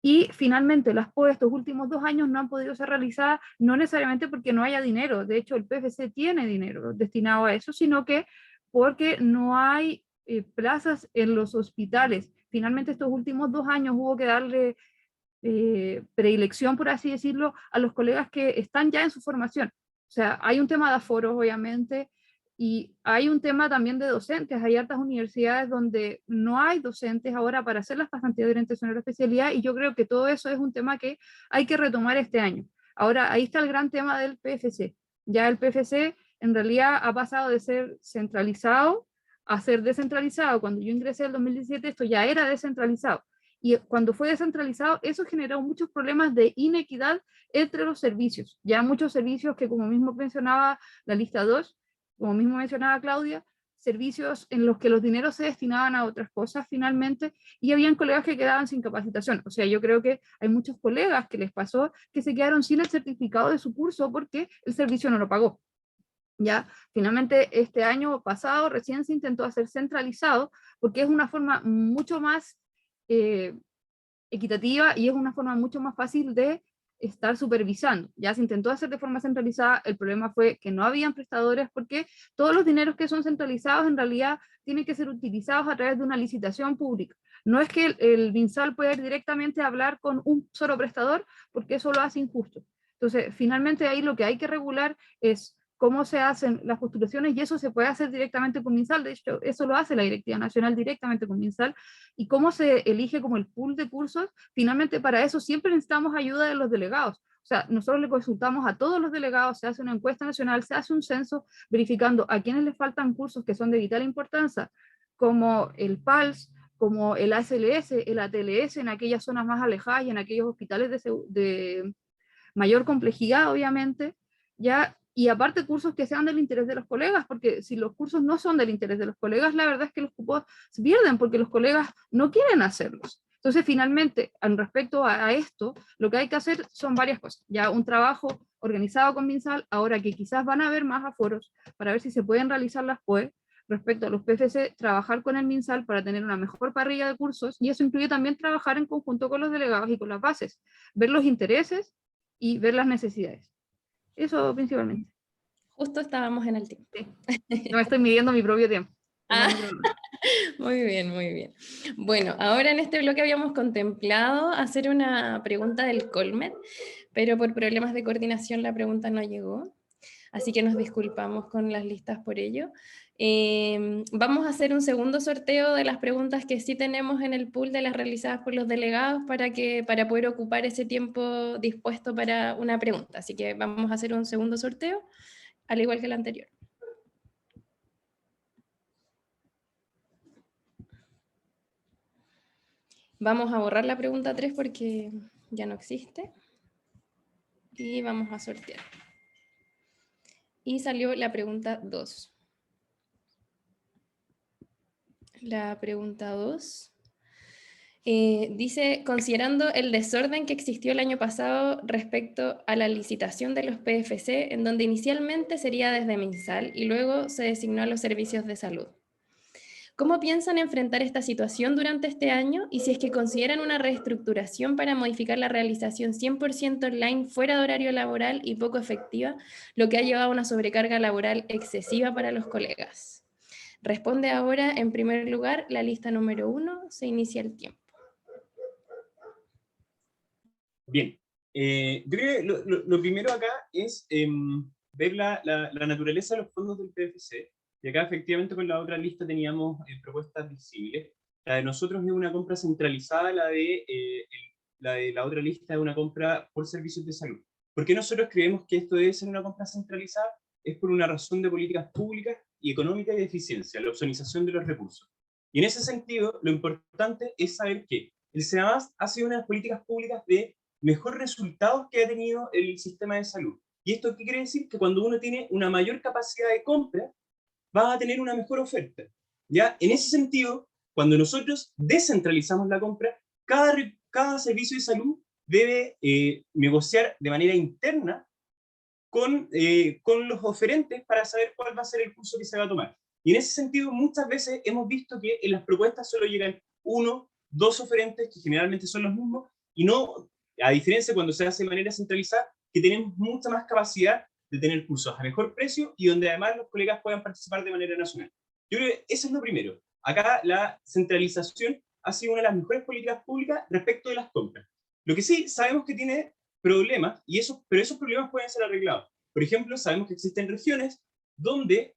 Y finalmente las POE estos últimos 2 años no han podido ser realizadas, no necesariamente porque no haya dinero, de hecho el PFC tiene dinero destinado a eso, sino que porque no hay plazas en los hospitales. Finalmente estos últimos 2 años hubo que darle predilección, por así decirlo, a los colegas que están ya en su formación. O sea, hay un tema de aforos, obviamente, y hay un tema también de docentes. Hay hartas universidades donde no hay docentes ahora para hacer las pasantías de orientación a la especialidad, y yo creo que todo eso es un tema que hay que retomar este año. Ahora, ahí está el gran tema del PFC. Ya el PFC en realidad ha pasado de ser centralizado a ser descentralizado. Cuando yo ingresé en el 2017, esto ya era descentralizado. Y cuando fue descentralizado, eso generó muchos problemas de inequidad entre los servicios. Ya muchos servicios que, como mismo mencionaba la lista 2, como mismo mencionaba Claudia, servicios en los que los dineros se destinaban a otras cosas finalmente, y habían colegas que quedaban sin capacitación. O sea, yo creo que hay muchos colegas que les pasó que se quedaron sin el certificado de su curso porque el servicio no lo pagó. Ya, finalmente este año pasado recién se intentó hacer centralizado porque es una forma mucho más equitativa y es una forma mucho más fácil de estar supervisando. Ya se intentó hacer de forma centralizada, el problema fue que no habían prestadores porque todos los dineros que son centralizados en realidad tienen que ser utilizados a través de una licitación pública. No es que el MinSal pueda ir directamente a hablar con un solo prestador, porque eso lo hace injusto. Entonces, finalmente ahí lo que hay que regular es cómo se hacen las postulaciones, y eso se puede hacer directamente con MinSal. De hecho, eso lo hace la Directiva Nacional directamente con MinSal, y cómo se elige como el pool de cursos. Finalmente, para eso siempre necesitamos ayuda de los delegados. O sea, nosotros le consultamos a todos los delegados, se hace una encuesta nacional, se hace un censo verificando a quienes les faltan cursos que son de vital importancia, como el PALS, como el ASLS, el ATLS, en aquellas zonas más alejadas y en aquellos hospitales de mayor complejidad, obviamente, ya, y aparte cursos que sean del interés de los colegas, porque si los cursos no son del interés de los colegas, la verdad es que los cupos se pierden porque los colegas no quieren hacerlos. Entonces, finalmente, en respecto a esto, lo que hay que hacer son varias cosas. Ya un trabajo organizado con MinSal, ahora que quizás van a haber más aforos, para ver si se pueden realizar las POE. Respecto a los PFC, trabajar con el MinSal para tener una mejor parrilla de cursos, y eso incluye también trabajar en conjunto con los delegados y con las bases, ver los intereses y ver las necesidades. Eso principalmente. Justo estábamos en el tiempo. Sí. No estoy midiendo mi propio tiempo. Muy bien, muy bien. Bueno, ahora en este bloque habíamos contemplado hacer una pregunta del Colmet, pero por problemas de coordinación la pregunta no llegó, así que nos disculpamos con las listas por ello. Vamos a hacer un segundo sorteo de las preguntas que sí tenemos en el pool de las realizadas por los delegados para poder ocupar ese tiempo dispuesto para una pregunta. Así que vamos a hacer un segundo sorteo, al igual que el anterior. Vamos a borrar la pregunta 3 porque ya no existe. Y vamos a sortear. Y salió la pregunta 2. La pregunta 2 dice, considerando el desorden que existió el año pasado respecto a la licitación de los PFC, en donde inicialmente sería desde MinSal y luego se designó a los servicios de salud. ¿Cómo piensan enfrentar esta situación durante este año? Y si es que consideran una reestructuración para modificar la realización 100% online fuera de horario laboral y poco efectiva, lo que ha llevado a una sobrecarga laboral excesiva para los colegas. Responde ahora, en primer lugar, la lista número 1, se inicia el tiempo. Bien, yo creo que lo primero acá es ver la naturaleza de los fondos del PFC, y acá efectivamente con la otra lista teníamos propuestas visibles. La de nosotros es una compra centralizada, la de la otra lista es una compra por servicios de salud. ¿Por qué nosotros creemos que esto debe ser una compra centralizada? Es por una razón de políticas públicas y económicas y de eficiencia, la optimización de los recursos. Y en ese sentido, lo importante es saber que el SENAMAS ha sido una de las políticas públicas de mejor resultados que ha tenido el sistema de salud. ¿Y esto qué quiere decir? Que cuando uno tiene una mayor capacidad de compra, va a tener una mejor oferta. ¿Ya? En ese sentido, cuando nosotros descentralizamos la compra, cada servicio de salud debe negociar de manera interna con los oferentes para saber cuál va a ser el curso que se va a tomar. Y en ese sentido, muchas veces hemos visto que en las propuestas solo llegan 1, 2 oferentes, que generalmente son los mismos, y no, a diferencia cuando se hace de manera centralizada, que tenemos mucha más capacidad de tener cursos a mejor precio y donde además los colegas puedan participar de manera nacional. Yo creo que eso es lo primero. Acá la centralización ha sido una de las mejores políticas públicas respecto de las compras. Lo que sí sabemos que tiene problemas, pero esos problemas pueden ser arreglados. Por ejemplo, sabemos que existen regiones donde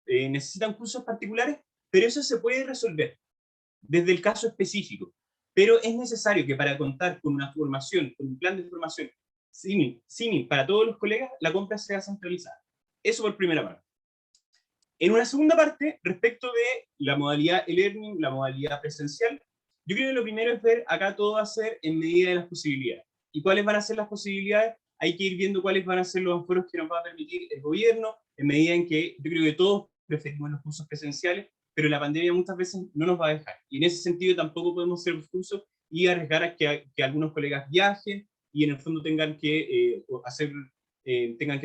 necesitan cursos particulares, pero eso se puede resolver desde el caso específico. Pero es necesario que para contar con una formación, con un plan de formación símil para todos los colegas, la compra sea centralizada. Eso por primera parte. En una segunda parte, respecto de la modalidad e-learning, la modalidad presencial, yo creo que lo primero es ver acá todo va a ser en medida de las posibilidades. ¿Y cuáles van a ser las posibilidades? Hay que ir viendo cuáles van a ser los aforos que nos va a permitir el gobierno, en medida en que yo creo que todos preferimos los cursos presenciales, pero la pandemia muchas veces no nos va a dejar. Y en ese sentido tampoco podemos hacer los cursos y arriesgar a que algunos colegas viajen y en el fondo tengan que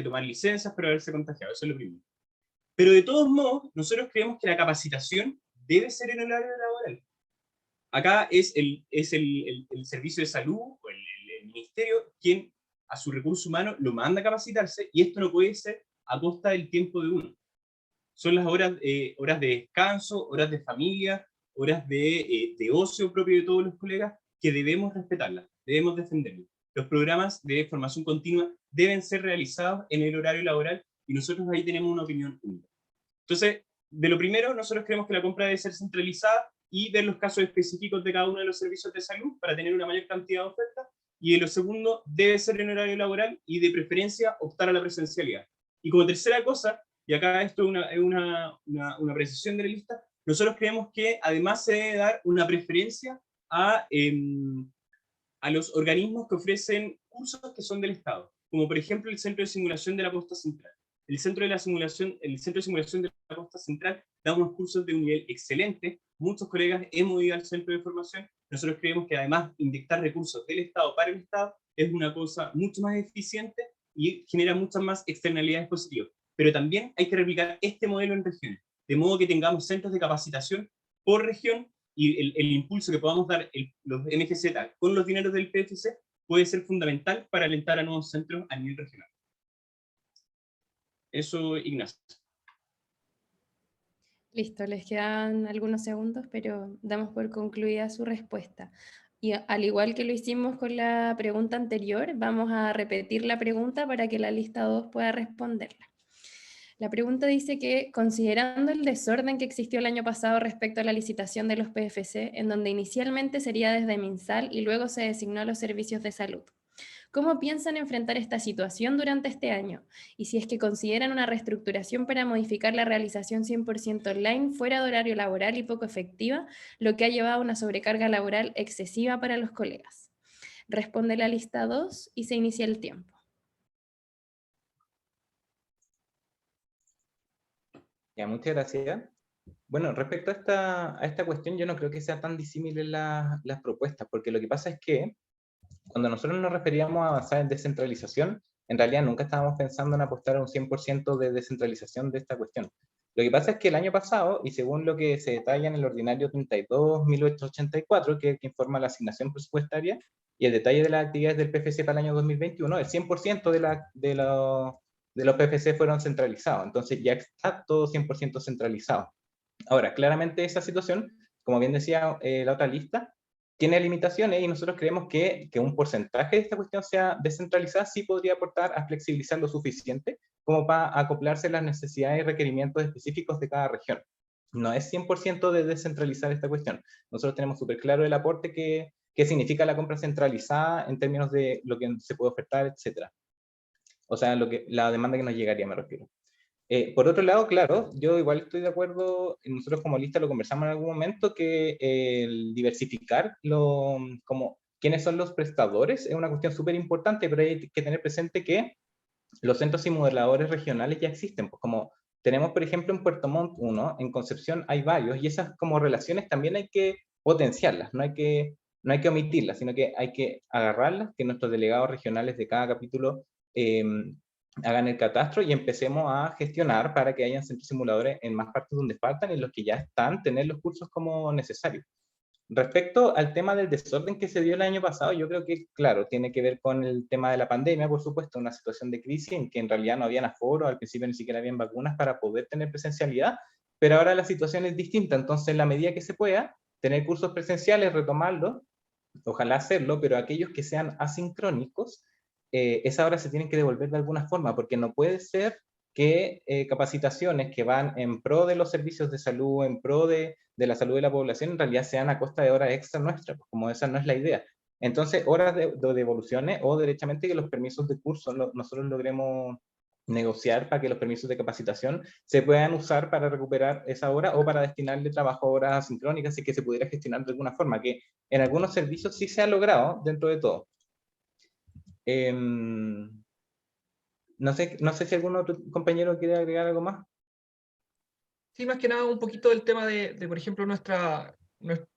tomar licencias para haberse contagiado. Eso es lo primero. Pero de todos modos, nosotros creemos que la capacitación debe ser en el horario laboral. Acá es el servicio de salud o el ministerio quien a su recurso humano, lo manda a capacitarse, y esto no puede ser a costa del tiempo de uno. Son las horas de descanso, horas de familia, horas de ocio propio de todos los colegas, que debemos respetarlas, debemos defenderlas. Los programas de formación continua deben ser realizados en el horario laboral, y nosotros ahí tenemos una opinión única. Entonces, de lo primero, nosotros creemos que la compra debe ser centralizada y ver los casos específicos de cada uno de los servicios de salud para tener una mayor cantidad de ofertas. Y de lo segundo, debe ser en horario laboral y de preferencia optar a la presencialidad. Y como tercera cosa, y acá esto es una precisión de la lista, nosotros creemos que además se debe dar una preferencia a los organismos que ofrecen cursos que son del Estado, como por ejemplo el Centro de Simulación de la Costa Central. El Centro de Simulación de la Costa Central da unos cursos de un nivel excelente. Muchos colegas hemos ido al centro de formación. Nosotros creemos que además inyectar recursos del Estado para el Estado es una cosa mucho más eficiente y genera muchas más externalidades positivas. Pero también hay que replicar este modelo en regiones, de modo que tengamos centros de capacitación por región, y el impulso que podamos dar los MGZ con los dineros del PFC puede ser fundamental para alentar a nuevos centros a nivel regional. Eso, Ignacio. Listo, les quedan algunos segundos, pero damos por concluida su respuesta. Y al igual que lo hicimos con la pregunta anterior, vamos a repetir la pregunta para que la lista 2 pueda responderla. La pregunta dice que, considerando el desorden que existió el año pasado respecto a la licitación de los PFC, en donde inicialmente sería desde MinSal y luego se designó a los servicios de salud, ¿cómo piensan enfrentar esta situación durante este año? Y si es que consideran una reestructuración para modificar la realización 100% online fuera de horario laboral y poco efectiva, lo que ha llevado a una sobrecarga laboral excesiva para los colegas. Responde la lista 2 y se inicia el tiempo. Ya, muchas gracias. Bueno, respecto a esta cuestión, yo no creo que sea tan disímil las propuestas, porque lo que pasa es que cuando nosotros nos referíamos a avanzar en descentralización, en realidad nunca estábamos pensando en apostar a un 100% de descentralización de esta cuestión. Lo que pasa es que el año pasado, y según lo que se detalla en el ordinario 32.884, que informa la asignación presupuestaria y el detalle de las actividades del PFC para el año 2021, el 100% de los PFC fueron centralizados. Entonces ya está todo 100% centralizado. Ahora, claramente esa situación, como bien decía la otra lista, tiene limitaciones, y nosotros creemos que un porcentaje de esta cuestión sea descentralizada sí podría aportar a flexibilizar lo suficiente como para acoplarse a las necesidades y requerimientos específicos de cada región. No es 100% de descentralizar esta cuestión. Nosotros tenemos súper claro el aporte que significa la compra centralizada en términos de lo que se puede ofertar, etc. O sea, la demanda que nos llegaría, me refiero. Por otro lado, claro, yo igual estoy de acuerdo, nosotros como lista lo conversamos en algún momento, que el diversificar como quiénes son los prestadores es una cuestión súper importante, pero hay que tener presente que los centros simuladores regionales ya existen, pues como tenemos, por ejemplo, en Puerto Montt uno, en Concepción hay varios, y esas como relaciones también hay que potenciarlas, no hay que omitirlas, sino que hay que agarrarlas, que nuestros delegados regionales de cada capítulo hagan el catastro y empecemos a gestionar para que hayan centros simuladores en más partes donde faltan y en los que ya están, tener los cursos como necesarios. Respecto al tema del desorden que se dio el año pasado, yo creo que, claro, tiene que ver con el tema de la pandemia, por supuesto, una situación de crisis en que en realidad no habían aforo, al principio ni siquiera habían vacunas para poder tener presencialidad, pero ahora la situación es distinta, entonces en la medida que se pueda, tener cursos presenciales, retomarlos, ojalá hacerlo, pero aquellos que sean asincrónicos, esa hora se tienen que devolver de alguna forma, porque no puede ser que capacitaciones que van en pro de los servicios de salud, en pro de la salud de la población, en realidad sean a costa de horas extra nuestras, pues como esa no es la idea. Entonces, horas de devoluciones o derechamente que los permisos de curso nosotros logremos negociar para que los permisos de capacitación se puedan usar para recuperar esa hora o para destinarle trabajo a horas asincrónicas y que se pudiera gestionar de alguna forma, que en algunos servicios sí se ha logrado dentro de todo. No sé si algún otro compañero quiere agregar algo más. Sí, más que nada un poquito del tema de por ejemplo,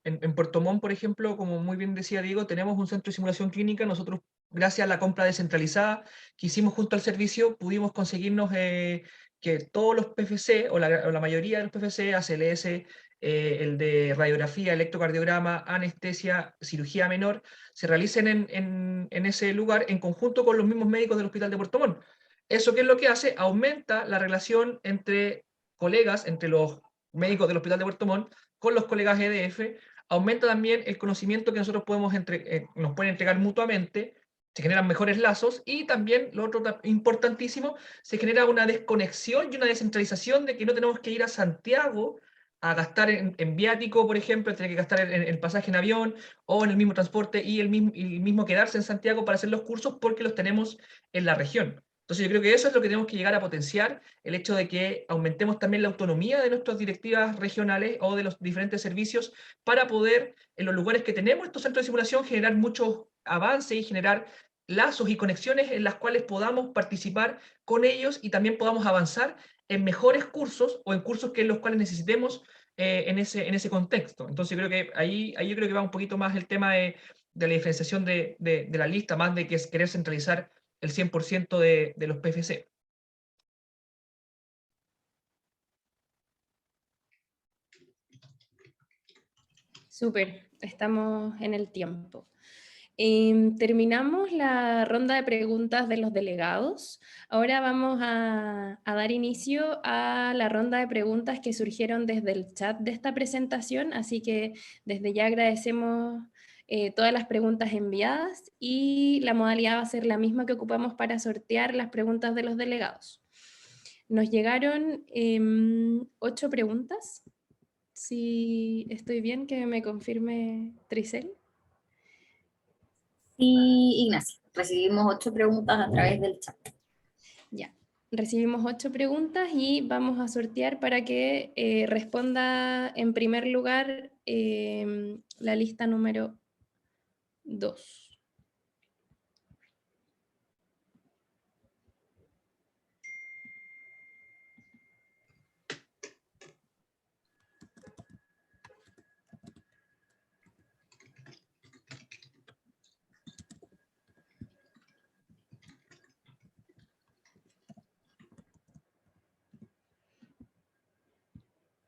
en Puerto Montt, por ejemplo, como muy bien decía Diego, tenemos un centro de simulación clínica. Nosotros, gracias a la compra descentralizada que hicimos junto al servicio, pudimos conseguirnos que todos los PFC, o la mayoría de los PFC, ACLS, el de radiografía, electrocardiograma, anestesia, cirugía menor, se realicen en ese lugar en conjunto con los mismos médicos del Hospital de Puerto Montt. ¿Eso qué es lo que hace? Aumenta la relación entre colegas, entre los médicos del Hospital de Puerto Montt con los colegas EDF, aumenta también el conocimiento que nosotros nos pueden entregar mutuamente, se generan mejores lazos, y también, lo otro importantísimo, se genera una desconexión y una descentralización de que no tenemos que ir a Santiago a gastar en viático, por ejemplo, tener que gastar en el pasaje en avión o en el mismo transporte y el mismo quedarse en Santiago para hacer los cursos, porque los tenemos en la región. Entonces yo creo que eso es lo que tenemos que llegar a potenciar, el hecho de que aumentemos también la autonomía de nuestras directivas regionales o de los diferentes servicios para poder, en los lugares que tenemos estos centros de simulación, generar muchos avances y generar lazos y conexiones en las cuales podamos participar con ellos y también podamos avanzar en mejores cursos o en cursos que en los cuales necesitemos en ese contexto. Entonces creo que ahí yo creo que va un poquito más el tema de la diferenciación de la lista, más de que es querer centralizar el 100% de los PFC. Súper, estamos en el tiempo. Terminamos la ronda de preguntas de los delegados. Ahora vamos a dar inicio a la ronda de preguntas que surgieron desde el chat de esta presentación, así que desde ya agradecemos todas las preguntas enviadas, y la modalidad va a ser la misma que ocupamos para sortear las preguntas de los delegados. Nos llegaron 8 preguntas. Si estoy bien, que me confirme Tricel. Sí, Ignacio, recibimos 8 preguntas a través del chat. Ya, recibimos 8 preguntas y vamos a sortear para que responda en primer lugar la lista número 2.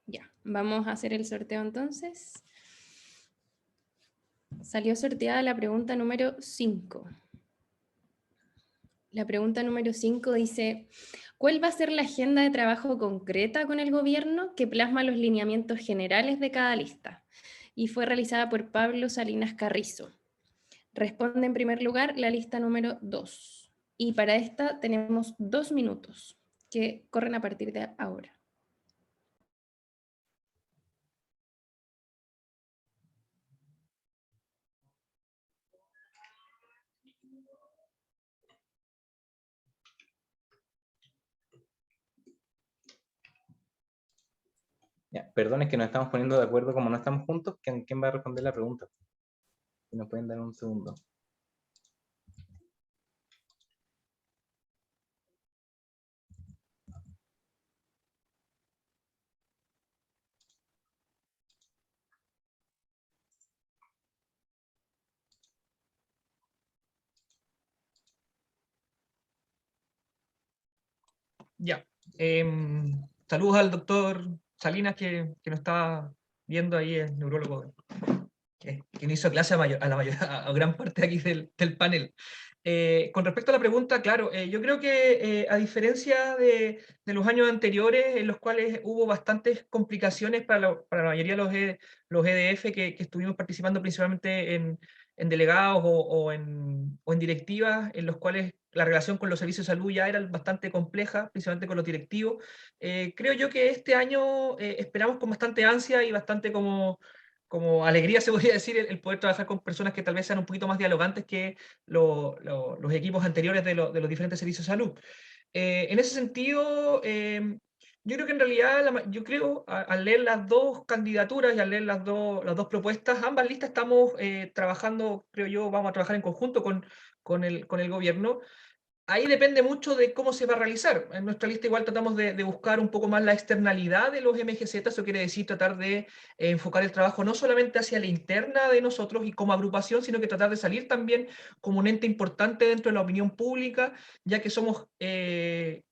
Ya, vamos a hacer el sorteo entonces. Salió sorteada la pregunta número 5. La pregunta número 5 dice: ¿cuál va a ser la agenda de trabajo concreta con el gobierno que plasma los lineamientos generales de cada lista? Y fue realizada por Pablo Salinas Carrizo. Responde en primer lugar la lista número 2. Y para esta tenemos 2 minutos que corren a partir de ahora. Ya, perdón, es que nos estamos poniendo de acuerdo, como no estamos juntos, ¿quién va a responder la pregunta? Si nos pueden dar un segundo. Ya. Saludos al doctor Salinas, que nos está viendo ahí, el neurólogo, que no hizo clase a gran parte aquí del panel. Con respecto a la pregunta, claro, yo creo que a diferencia de los años anteriores, en los cuales hubo bastantes complicaciones para la mayoría de los EDF que estuvimos participando principalmente en delegados o en directivas, en los cuales la relación con los servicios de salud ya era bastante compleja, principalmente con los directivos, creo yo que este año esperamos con bastante ansia y bastante como alegría, se podría decir, el poder trabajar con personas que tal vez sean un poquito más dialogantes que los equipos anteriores de los diferentes servicios de salud. En ese sentido, yo creo que en realidad, al leer las 2 candidaturas y al leer las dos propuestas, ambas listas estamos trabajando, creo yo, vamos a trabajar en conjunto con el gobierno. Ahí depende mucho de cómo se va a realizar. En nuestra lista igual tratamos de buscar un poco más la externalidad de los MGZ, eso quiere decir tratar de enfocar el trabajo no solamente hacia la interna de nosotros y como agrupación, sino que tratar de salir también como un ente importante dentro de la opinión pública, ya que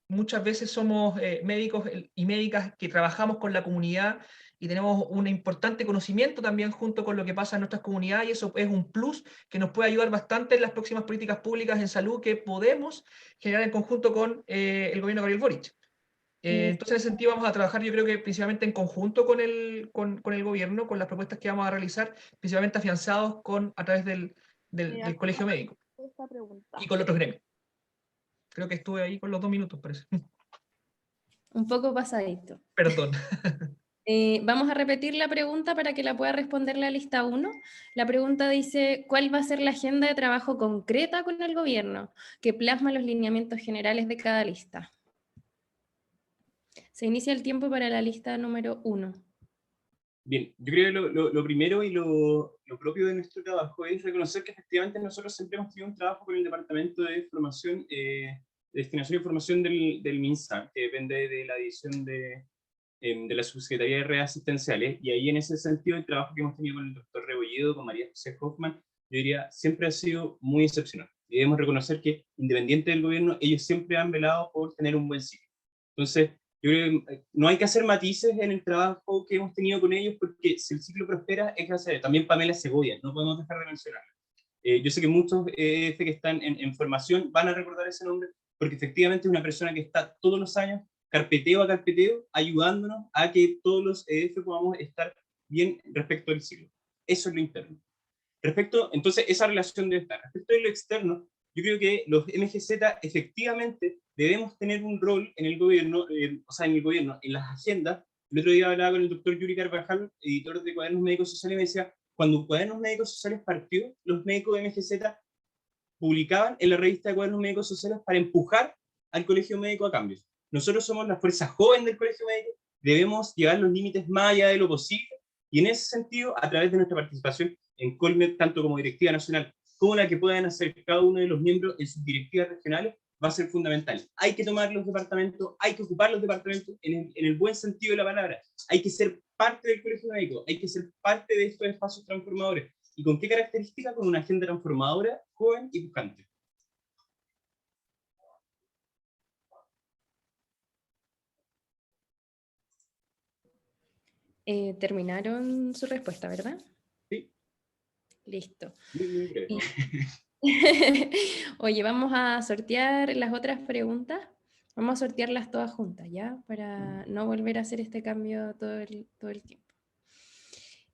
muchas veces somos médicos y médicas que trabajamos con la comunidad, y tenemos un importante conocimiento también junto con lo que pasa en nuestras comunidades, y eso es un plus que nos puede ayudar bastante en las próximas políticas públicas en salud que podemos generar en conjunto con el gobierno de Gabriel Boric. Entonces, en ese sentido, vamos a trabajar, yo creo que principalmente en conjunto con el gobierno, con las propuestas que vamos a realizar, principalmente afianzados a través del colegio médico y con los otros gremios. Creo que estuve ahí con los 2 minutos, parece. Un poco pasadito. Perdón. Vamos a repetir la pregunta para que la pueda responder la lista 1. La pregunta dice, ¿cuál va a ser la agenda de trabajo concreta con el gobierno que plasma los lineamientos generales de cada lista? Se inicia el tiempo para la lista número 1. Bien, yo creo que lo primero y lo propio de nuestro trabajo es reconocer que efectivamente nosotros siempre hemos tenido un trabajo con el Departamento de Formación, Destinación y Formación del MINSA, que depende de la división de la Subsecretaría de Redes Asistenciales, y ahí en ese sentido el trabajo que hemos tenido con el doctor Rebolledo, con María José Hoffman, yo diría, siempre ha sido muy excepcional. Y debemos reconocer que, independiente del gobierno, ellos siempre han velado por tener un buen ciclo. Entonces, yo creo que no hay que hacer matices en el trabajo que hemos tenido con ellos, porque si el ciclo prospera, es gracias a ellos. También Pamela Segovia, no podemos dejar de mencionarla. Yo sé que muchos que están en formación van a recordar ese nombre, porque efectivamente es una persona que está todos los años, carpeteo a carpeteo, ayudándonos a que todos los EDF podamos estar bien respecto al ciclo. Eso es lo interno. Entonces, esa relación debe estar. Respecto de lo externo, yo creo que los MGZ efectivamente debemos tener un rol en el gobierno, en las agendas. El otro día hablaba con el doctor Yuri Carvajal, editor de Cuadernos Médicos Sociales, y me decía, cuando Cuadernos Médicos Sociales partió, los médicos de MGZ publicaban en la revista de Cuadernos Médicos Sociales para empujar al colegio médico a cambios. Nosotros somos la fuerza joven del colegio médico, debemos llevar los límites más allá de lo posible, y en ese sentido, a través de nuestra participación en Colmed, tanto como directiva nacional, como la que puedan hacer cada uno de los miembros en sus directivas regionales, va a ser fundamental. Hay que tomar los departamentos, hay que ocupar los departamentos en el buen sentido de la palabra. Hay que ser parte del colegio médico, hay que ser parte de estos espacios transformadores. ¿Y con qué característica? Con una agenda transformadora, joven y buscante. ¿Terminaron su respuesta, verdad? Sí. Listo. Muy breve. Oye, vamos a sortear las otras preguntas. Vamos a sortearlas todas juntas, ¿ya? Para no volver a hacer este cambio todo el tiempo.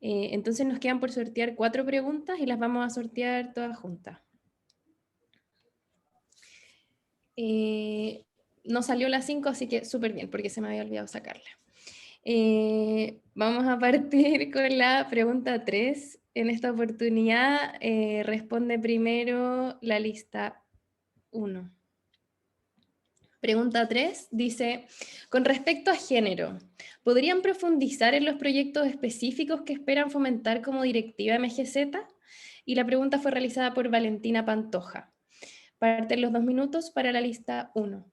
Entonces nos quedan por sortear 4 preguntas y las vamos a sortear todas juntas. No salió la 5, así que súper bien, porque se me había olvidado sacarla. Vamos a partir con la pregunta 3. En esta oportunidad responde primero la lista 1. Pregunta 3 dice, con respecto a género, ¿podrían profundizar en los proyectos específicos que esperan fomentar como directiva MGZ? Y la pregunta fue realizada por Valentina Pantoja. Parten los 2 minutos para la lista 1.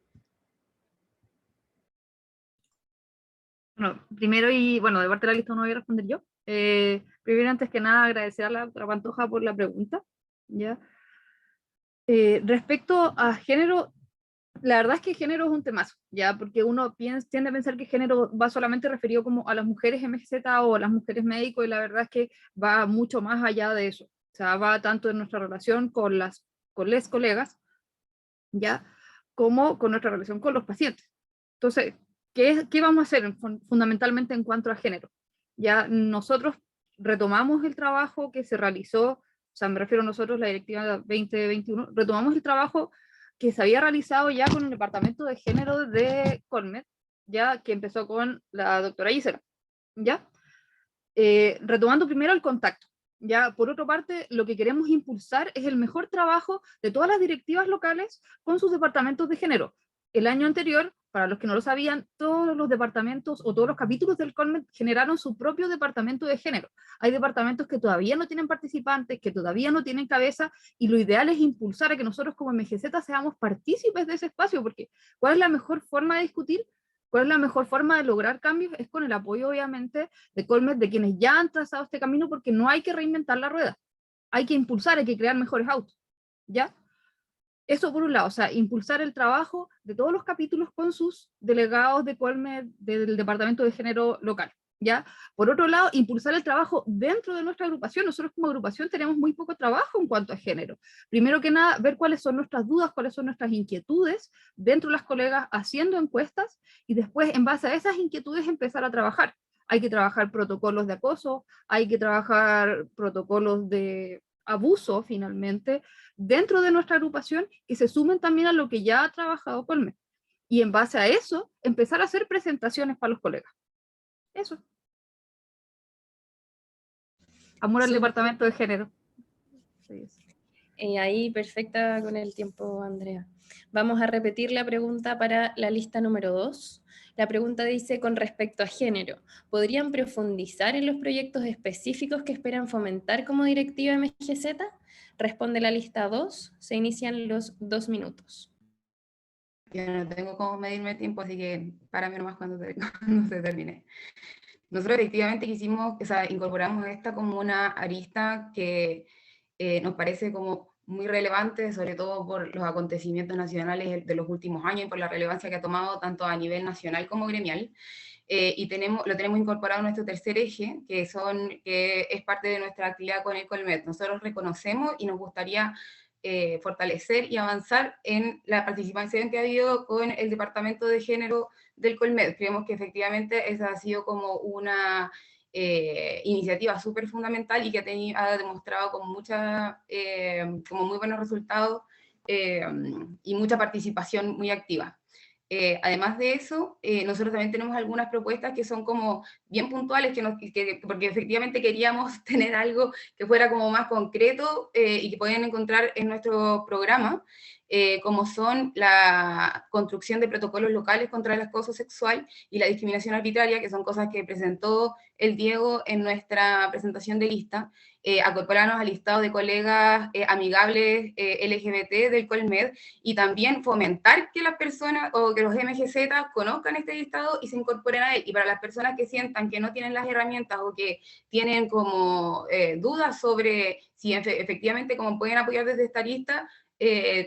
Bueno, primero de parte de la lista 1 voy a responder yo. Primero, antes que nada, agradecer a la doctora Pantoja por la pregunta. ¿Ya? Respecto a género, la verdad es que género es un temazo, ¿ya? Porque uno tiende a pensar que género va solamente referido como a las mujeres MGZ o a las mujeres médicos, y la verdad es que va mucho más allá de eso. O sea, va tanto en nuestra relación con les colegas, ¿ya? Como con nuestra relación con los pacientes. Entonces, ¿qué vamos a hacer fundamentalmente en cuanto a género? Ya nosotros retomamos el trabajo que se realizó, o sea, me refiero a nosotros, la directiva 2021, retomamos el trabajo que se había realizado ya con el departamento de género de Colmed, ya que empezó con la doctora Gisela, ¿ya? Retomando primero el contacto. Ya, por otra parte, lo que queremos impulsar es el mejor trabajo de todas las directivas locales con sus departamentos de género. El año anterior, para los que no lo sabían, todos los departamentos o todos los capítulos del Colmed generaron su propio departamento de género. Hay departamentos que todavía no tienen participantes, que todavía no tienen cabeza, y lo ideal es impulsar a que nosotros como MGZ seamos partícipes de ese espacio, porque ¿cuál es la mejor forma de discutir? ¿Cuál es la mejor forma de lograr cambios? Es con el apoyo, obviamente, de Colmed, de quienes ya han trazado este camino, porque no hay que reinventar la rueda. Hay que impulsar, hay que crear mejores autos, ¿ya? Eso por un lado, o sea, impulsar el trabajo de todos los capítulos con sus delegados de Colmed, del Departamento de Género local, ¿ya? Por otro lado, impulsar el trabajo dentro de nuestra agrupación. Nosotros como agrupación tenemos muy poco trabajo en cuanto a género. Primero que nada, ver cuáles son nuestras dudas, cuáles son nuestras inquietudes dentro de las colegas haciendo encuestas, y después, en base a esas inquietudes, empezar a trabajar. Hay que trabajar protocolos de acoso, hay que trabajar protocolos de abuso, finalmente, dentro de nuestra agrupación, que se sumen también a lo que ya ha trabajado Colmet. Y en base a eso, empezar a hacer presentaciones para los colegas. Eso. Amor al departamento de género. Ahí perfecta con el tiempo, Andrea. Vamos a repetir la pregunta para la lista número 2. La pregunta dice, con respecto a género, ¿podrían profundizar en los proyectos específicos que esperan fomentar como directiva MGZ? Responde la lista 2, se inician los 2 minutos. Yo no tengo cómo medirme el tiempo, así que párame nomás cuando se termine. Nosotros efectivamente quisimos, o sea, incorporamos esta como una arista que nos parece como muy relevante, sobre todo por los acontecimientos nacionales de los últimos años y por la relevancia que ha tomado tanto a nivel nacional como gremial. Y lo tenemos incorporado en nuestro tercer eje, que es parte de nuestra actividad con el Colmet. Nosotros reconocemos y nos gustaría fortalecer y avanzar en la participación que ha habido con el Departamento de Género del Colmet. Creemos que efectivamente esa ha sido como una iniciativa súper fundamental y que ha demostrado como muy buenos resultados y mucha participación muy activa. Además de eso, nosotros también tenemos algunas propuestas que son como bien puntuales, porque efectivamente queríamos tener algo que fuera como más concreto y que pueden encontrar en nuestro programa, como son la construcción de protocolos locales contra el acoso sexual y la discriminación arbitraria, que son cosas que presentó el Diego en nuestra presentación de lista, acoplarnos al listado de colegas amigables LGBT del Colmed, y también fomentar que las personas o que los MGZ conozcan este listado y se incorporen a él. Y para las personas que sientan que no tienen las herramientas o que tienen como dudas sobre si efectivamente cómo pueden apoyar desde esta lista,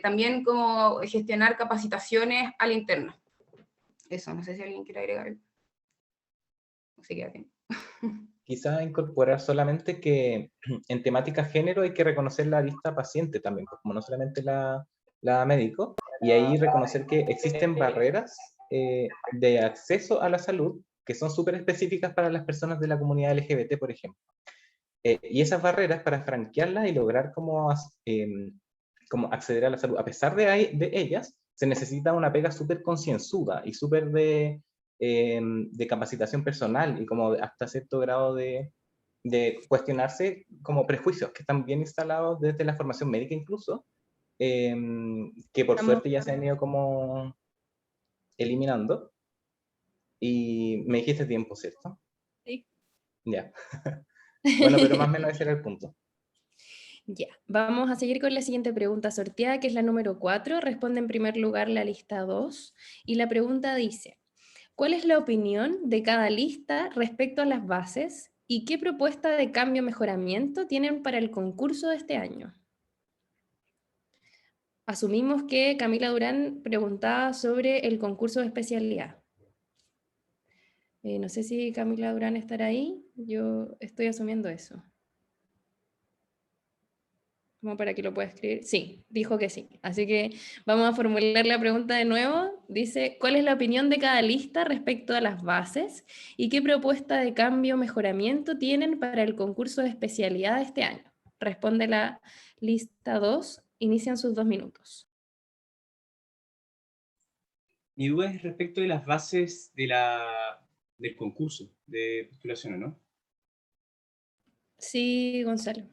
también como gestionar capacitaciones a la interna. Eso, no sé si alguien quiere agregar. No sé qué queda tiempo. Quizá incorporar solamente que en temática género hay que reconocer la lista paciente también, como no solamente la médico, y ahí reconocer que existen barreras de acceso a la salud que son súper específicas para las personas de la comunidad LGBT, por ejemplo. Y esas barreras, para franquearlas y lograr como acceder a la salud, a pesar de ellas, se necesita una pega súper concienzuda y súper de capacitación personal y como hasta cierto grado de cuestionarse como prejuicios que están bien instalados desde la formación médica incluso, que por suerte ya se han ido como eliminando. Y me dijiste tiempo, ¿cierto? Sí. Ya. Bueno, pero más o menos ese era el punto. Ya, vamos a seguir con la siguiente pregunta sorteada, que es la número 4. Responde en primer lugar la lista 2. Y la pregunta dice, ¿cuál es la opinión de cada lista respecto a las bases y qué propuesta de cambio o mejoramiento tienen para el concurso de este año? Asumimos que Camila Durán preguntaba sobre el concurso de especialidad. No sé si Camila Durán estará ahí, yo estoy asumiendo eso. Como para que lo pueda escribir. Sí, dijo que sí. Así que vamos a formular la pregunta de nuevo. Dice, ¿cuál es la opinión de cada lista respecto a las bases? ¿Y qué propuesta de cambio o mejoramiento tienen para el concurso de especialidad de este año? Responde la lista 2. Inician sus 2 minutos. Mi duda es respecto de las bases del concurso de postulación, ¿no? Sí, Gonzalo.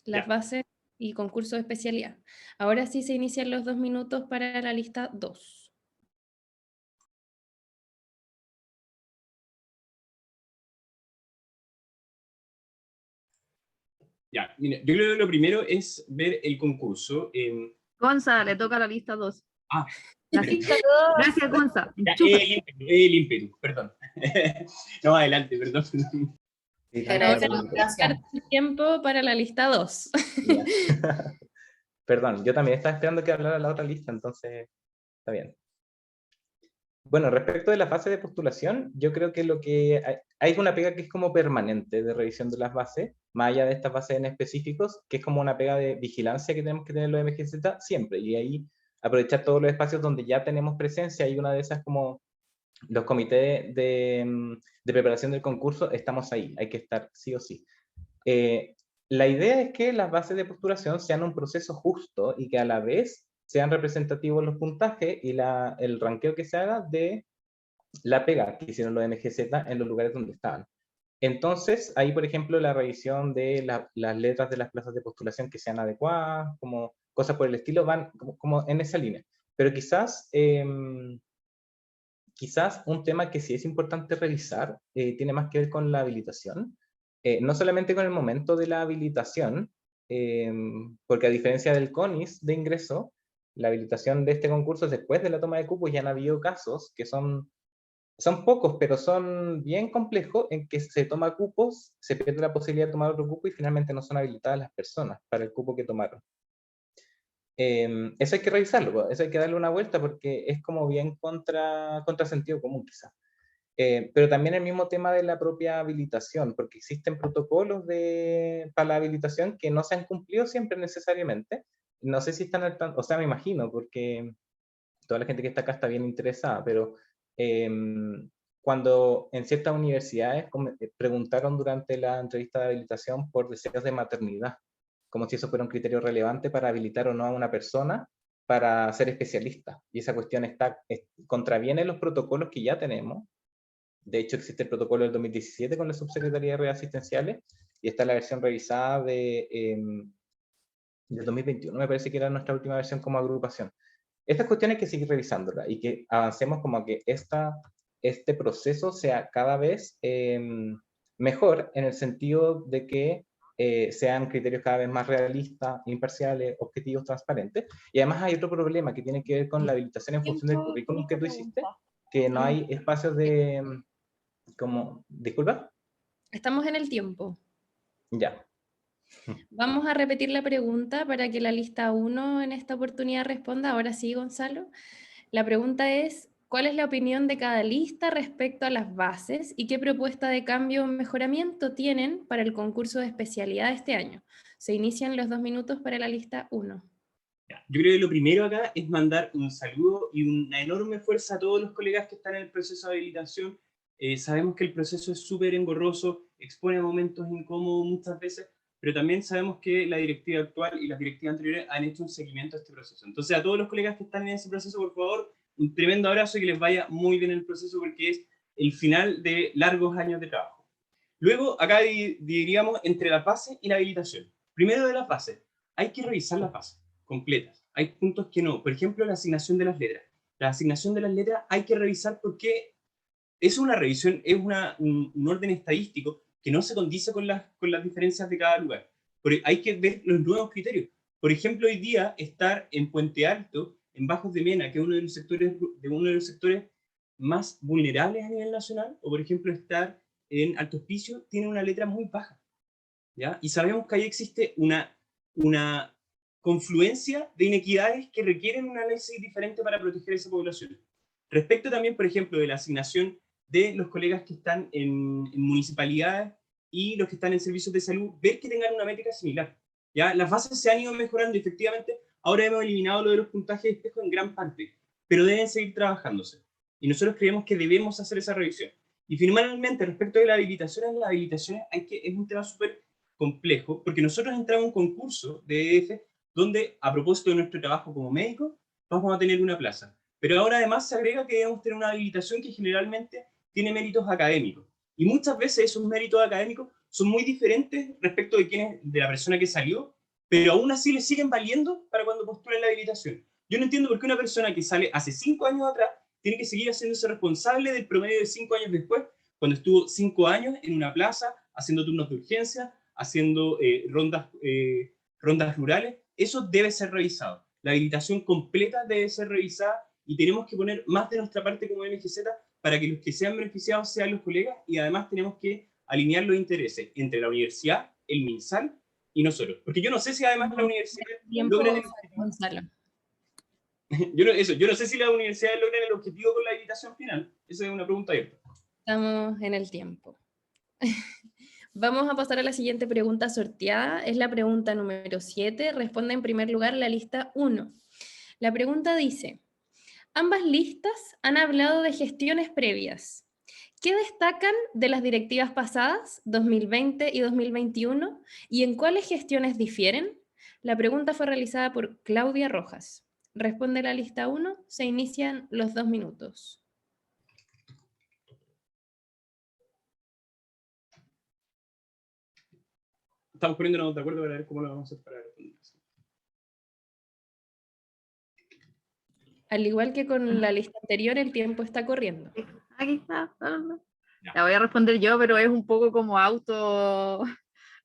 Las bases y concurso de especialidad. Ahora sí se inician los 2 minutos para la lista 2. Ya, mira, yo creo que lo primero es ver el concurso. Gonza, le toca la lista 2. Ah, gracias, gracias Gonza. El ímpetu, perdón. No, adelante, perdón. Sí, el tiempo para la lista 2. Perdón, yo también estaba esperando que hablara la otra lista, entonces está bien. Bueno, respecto de la fase de postulación, yo creo que lo que hay una pega que es como permanente de revisión de las bases, más allá de estas bases en específicos, que es como una pega de vigilancia que tenemos que tener los MGZ siempre, y ahí aprovechar todos los espacios donde ya tenemos presencia, y una de esas como los comités de preparación del concurso, estamos ahí, hay que estar sí o sí. La idea es que las bases de postulación sean un proceso justo y que a la vez sean representativos los puntajes y el ranqueo que se haga de la pega que hicieron los MGZ en los lugares donde estaban. Entonces, ahí, por ejemplo, la revisión de las letras de las plazas de postulación que sean adecuadas, como cosas por el estilo, van como en esa línea. Pero quizás un tema que sí es importante revisar tiene más que ver con la habilitación. No solamente con el momento de la habilitación, porque a diferencia del CONIS de ingreso, la habilitación de este concurso es después de la toma de cupos. Ya han habido casos que son pocos, pero son bien complejos, en que se toma cupos, se pierde la posibilidad de tomar otro cupo y finalmente no son habilitadas las personas para el cupo que tomaron. Eso hay que revisarlo, eso hay que darle una vuelta porque es como bien contra sentido común quizás. Pero también el mismo tema de la propia habilitación, porque existen protocolos para la habilitación que no se han cumplido siempre necesariamente. No sé si están al tanto, o sea, me imagino, porque toda la gente que está acá está bien interesada, pero cuando en ciertas universidades preguntaron durante la entrevista de habilitación por deseos de maternidad, como si eso fuera un criterio relevante para habilitar o no a una persona para ser especialista. Y esa cuestión contraviene los protocolos que ya tenemos. De hecho, existe el protocolo del 2017 con la Subsecretaría de Redes Asistenciales, y está la versión revisada del 2021, me parece que era nuestra última versión como agrupación. Estas cuestiones hay que seguir revisándolas y que avancemos como que este proceso sea cada vez mejor, en el sentido de que sean criterios cada vez más realistas, imparciales, objetivos, transparentes. Y además hay otro problema que tiene que ver con la habilitación en función del currículum que tú hiciste, que no hay espacios de... ¿Disculpa? Estamos en el tiempo. Ya. Vamos a repetir la pregunta para que la lista 1 en esta oportunidad responda. Ahora sí, Gonzalo. La pregunta es, ¿cuál es la opinión de cada lista respecto a las bases y qué propuesta de cambio o mejoramiento tienen para el concurso de especialidad este año? Se inician los 2 minutos para la lista 1. Yo creo que lo primero acá es mandar un saludo y una enorme fuerza a todos los colegas que están en el proceso de habilitación. Sabemos que el proceso es súper engorroso, expone momentos incómodos muchas veces, pero también sabemos que la directiva actual y las directivas anteriores han hecho un seguimiento a este proceso. Entonces, a todos los colegas que están en ese proceso, por favor, un tremendo abrazo y que les vaya muy bien el proceso, porque es el final de largos años de trabajo. Luego, acá diríamos entre la fase y la habilitación. Primero de la fase, hay que revisar la fase completas. Hay puntos que no. Por ejemplo, la asignación de las letras. La asignación de las letras hay que revisar porque es una revisión, es un orden estadístico que no se condice con las diferencias de cada lugar. Porque hay que ver los nuevos criterios. Por ejemplo, hoy día estar en Puente Alto, en Bajos de Mena, que es uno de los sectores más vulnerables a nivel nacional, o por ejemplo estar en Alto Hospicio, tiene una letra muy baja, ¿ya? Y sabemos que ahí existe una confluencia de inequidades que requieren un análisis diferente para proteger a esa población. Respecto también, por ejemplo, de la asignación de los colegas que están en municipalidades y los que están en servicios de salud, ver que tengan una métrica similar. ¿Ya? Las bases se han ido mejorando, efectivamente. Ahora hemos eliminado lo de los puntajes de espejo en gran parte, pero deben seguir trabajándose. Y nosotros creemos que debemos hacer esa revisión. Y finalmente, respecto de las habilitaciones es un tema súper complejo, porque nosotros entramos a un concurso de EF donde, a propósito de nuestro trabajo como médico, vamos a tener una plaza. Pero ahora además se agrega que debemos tener una habilitación que generalmente tiene méritos académicos. Y muchas veces esos méritos académicos son muy diferentes respecto de la persona que salió, pero aún así le siguen valiendo para cuando postulen la habilitación. Yo no entiendo por qué una persona que sale hace 5 años atrás tiene que seguir haciéndose responsable del promedio de 5 años después, cuando estuvo 5 años en una plaza, haciendo turnos de urgencia, haciendo rondas rurales. Eso debe ser revisado. La habilitación completa debe ser revisada y tenemos que poner más de nuestra parte como MGZ para que los que sean beneficiados sean los colegas, y además tenemos que alinear los intereses entre la universidad, el MinSal y nosotros. Porque yo no sé si además la universidad Gonzalo. Yo no sé si las universidades logran el objetivo con la habilitación final. Esa es una pregunta abierta. Estamos en el tiempo. Vamos a pasar a la siguiente pregunta sorteada. Es la pregunta número 7. Responde en primer lugar la lista 1. La pregunta dice, ambas listas han hablado de gestiones previas. ¿Qué destacan de las directivas pasadas, 2020 y 2021? ¿Y en cuáles gestiones difieren? La pregunta fue realizada por Claudia Rojas. Responde la lista 1. Se inician los 2 minutos. Estamos poniéndonos de acuerdo para ver cómo lo vamos a hacer para responder. Al igual que con la lista anterior, el tiempo está corriendo. Aquí está. La voy a responder yo, pero es un poco como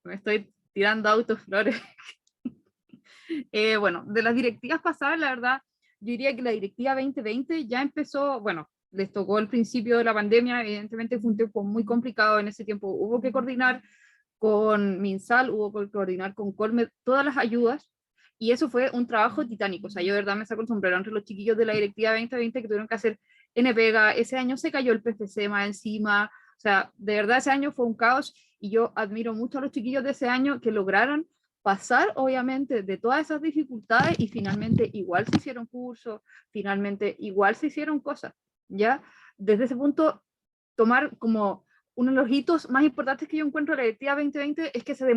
me estoy tirando autoflores. Bueno, de las directivas pasadas, la verdad, yo diría que la directiva 2020 ya empezó, bueno, les tocó el principio de la pandemia, evidentemente fue un tiempo muy complicado, en ese tiempo hubo que coordinar con MinSal, hubo que coordinar con Colmed todas las ayudas, y eso fue un trabajo titánico. O sea, yo de verdad me saco el sombrero entre los chiquillos de la directiva 2020 que tuvieron que hacer N-Pega. Ese año se cayó el PFC más encima, o sea, de verdad ese año fue un caos, y yo admiro mucho a los chiquillos de ese año que lograron pasar obviamente de todas esas dificultades y finalmente igual se hicieron cursos, finalmente igual se hicieron cosas, ¿ya? Desde ese punto, tomar como uno de los hitos más importantes que yo encuentro en la directiva 2020 es que se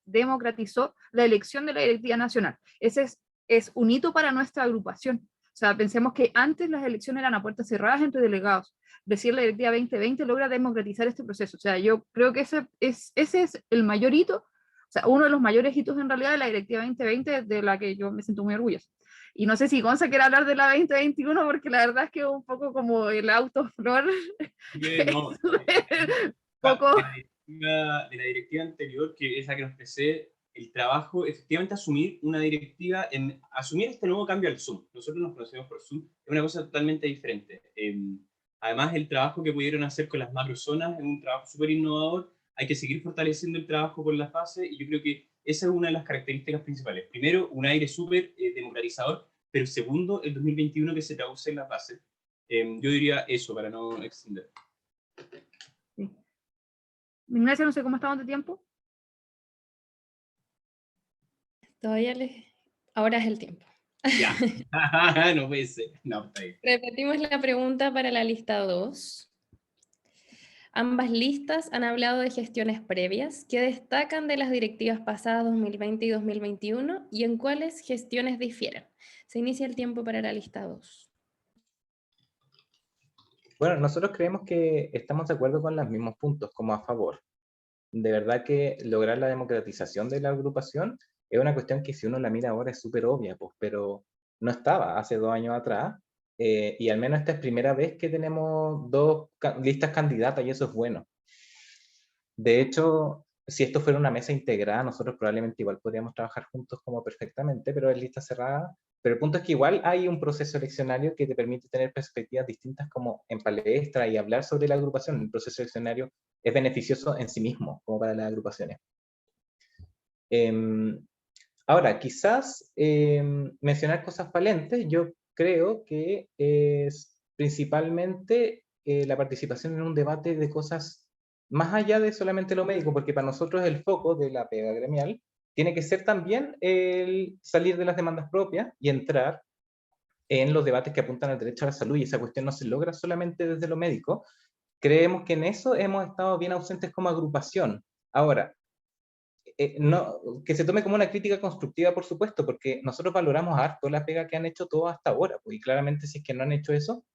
democratizó la elección de la directiva nacional. Ese es un hito para nuestra agrupación. O sea, pensemos que antes las elecciones eran a puertas cerradas entre delegados. Decir la directiva 2020 logra democratizar este proceso. O sea, yo creo que ese es el mayor hito, o sea, uno de los mayores hitos en realidad de la directiva 2020, de la que yo me siento muy orgullosa. Y no sé si Gonza quiere hablar de la 2021, porque la verdad es que es un poco como el autoflor. No, poco... de la directiva anterior, que es la que nos precede, el trabajo, efectivamente, asumir una directiva, asumir este nuevo cambio al Zoom. Nosotros nos conocemos por Zoom, es una cosa totalmente diferente. Además, el trabajo que pudieron hacer con las macrozonas es un trabajo súper innovador. Hay que seguir fortaleciendo el trabajo con la fase, y yo creo que esa es una de las características principales. Primero, un aire súper democratizador, pero segundo, el 2021 que se traduce en la fase. Yo diría eso, para no extender. Sí. Ignacio, no sé cómo estamos de tiempo. Ahora es el tiempo. Ya. No puede ser. No, está bien. Repetimos la pregunta para la lista 2. Ambas listas han hablado de gestiones previas. ¿Qué destacan de las directivas pasadas 2020 y 2021? ¿Y en cuáles gestiones difieren? Se inicia el tiempo para la lista 2. Bueno, nosotros creemos que estamos de acuerdo con los mismos puntos, como a favor. De verdad que lograr la democratización de la agrupación es una cuestión que si uno la mira ahora es súper obvia, pues, pero no estaba hace 2 años atrás, y al menos esta es primera vez que tenemos 2 listas candidatas y eso es bueno. De hecho, si esto fuera una mesa integrada, nosotros probablemente igual podríamos trabajar juntos como perfectamente, pero es lista cerrada. Pero el punto es que igual hay un proceso eleccionario que te permite tener perspectivas distintas como en palestra y hablar sobre la agrupación. El proceso eleccionario es beneficioso en sí mismo, como para las agrupaciones. Ahora, quizás mencionar cosas valentes, yo creo que es principalmente la participación en un debate de cosas más allá de solamente lo médico, porque para nosotros el foco de la pega gremial tiene que ser también el salir de las demandas propias y entrar en los debates que apuntan al derecho a la salud, y esa cuestión no se logra solamente desde lo médico. Creemos que en eso hemos estado bien ausentes como agrupación. Ahora, no, que se tome como una crítica constructiva, por supuesto, porque nosotros valoramos harto la pega que han hecho todos hasta ahora, pues, y claramente si es que no han hecho eso,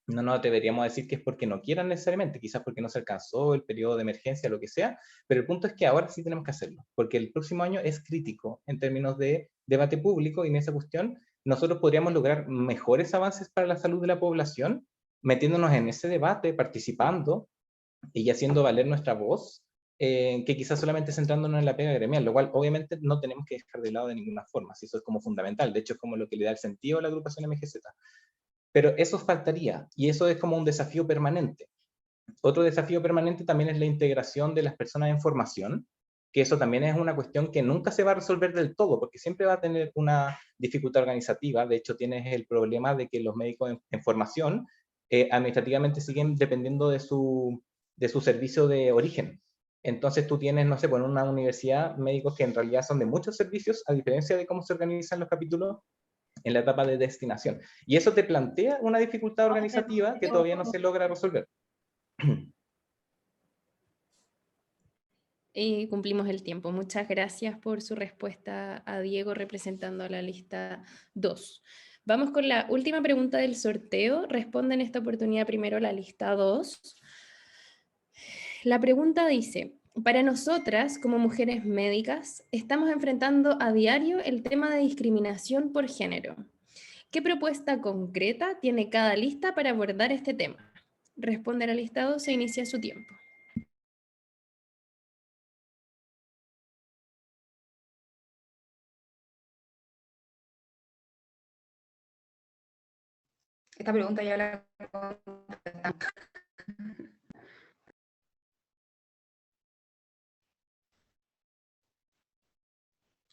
no nos atreveríamos a decir que es porque no quieran necesariamente, quizás porque no se alcanzó el periodo de emergencia, lo que sea, pero el punto es que ahora sí tenemos que hacerlo, porque el próximo año es crítico en términos de debate público, y en esa cuestión nosotros podríamos lograr mejores avances para la salud de la población, metiéndonos en ese debate, participando y haciendo valer nuestra voz, que quizás solamente centrándonos en la pega gremial, lo cual obviamente no tenemos que dejar de lado de ninguna forma, si eso es como fundamental, de hecho es como lo que le da el sentido a la agrupación MGZ. Pero eso faltaría, y eso es como un desafío permanente. Otro desafío permanente también es la integración de las personas en formación, que eso también es una cuestión que nunca se va a resolver del todo, porque siempre va a tener una dificultad organizativa. De hecho, tienes el problema de que los médicos en formación administrativamente siguen dependiendo de su servicio de origen. Entonces tú tienes, no sé, en una universidad médicos que en realidad son de muchos servicios, a diferencia de cómo se organizan los capítulos en la etapa de destinación. Y eso te plantea una dificultad organizativa que todavía no se logra resolver. Y cumplimos el tiempo. Muchas gracias por su respuesta a Diego representando a la lista 2. Vamos con la última pregunta del sorteo. Responde en esta oportunidad primero la lista 2. La pregunta dice: para nosotras, como mujeres médicas, estamos enfrentando a diario el tema de discriminación por género. ¿Qué propuesta concreta tiene cada lista para abordar este tema? Responde la lista 2 e inicia su tiempo. Esta pregunta ya la contestamos.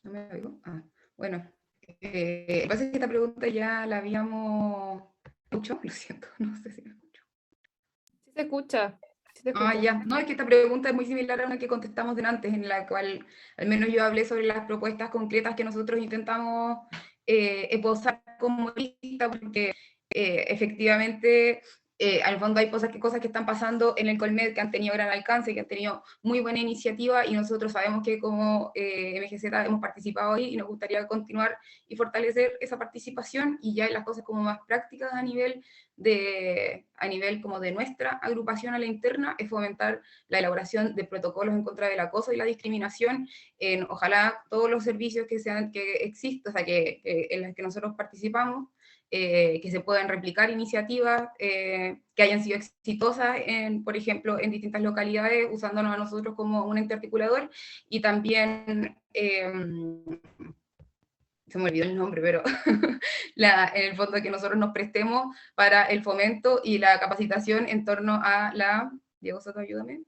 ¿No me oigo? Bueno, lo que pasa es que esta pregunta ya la habíamos escuchado, lo siento, no sé si me escucho. Sí se escucha. Sí se escucha. Ya. No, es que esta pregunta es muy similar a una que contestamos delante, en la cual al menos yo hablé sobre las propuestas concretas que nosotros intentamos esbozar como lista, porque efectivamente al fondo hay cosas que están pasando en el Colmed que han tenido gran alcance, que han tenido muy buena iniciativa, y nosotros sabemos que como MGZ hemos participado ahí y nos gustaría continuar y fortalecer esa participación, y ya en las cosas como más prácticas a nivel como de nuestra agrupación a la interna, es fomentar la elaboración de protocolos en contra del acoso y la discriminación en ojalá todos los servicios que existan, o sea, en los que nosotros participamos, que se puedan replicar iniciativas que hayan sido exitosas, por ejemplo, en distintas localidades, usándonos a nosotros como un ente articulador, y también, se me olvidó el nombre, pero en el fondo que nosotros nos prestemos para el fomento y la capacitación en torno a la... Diego Soto, ayúdame.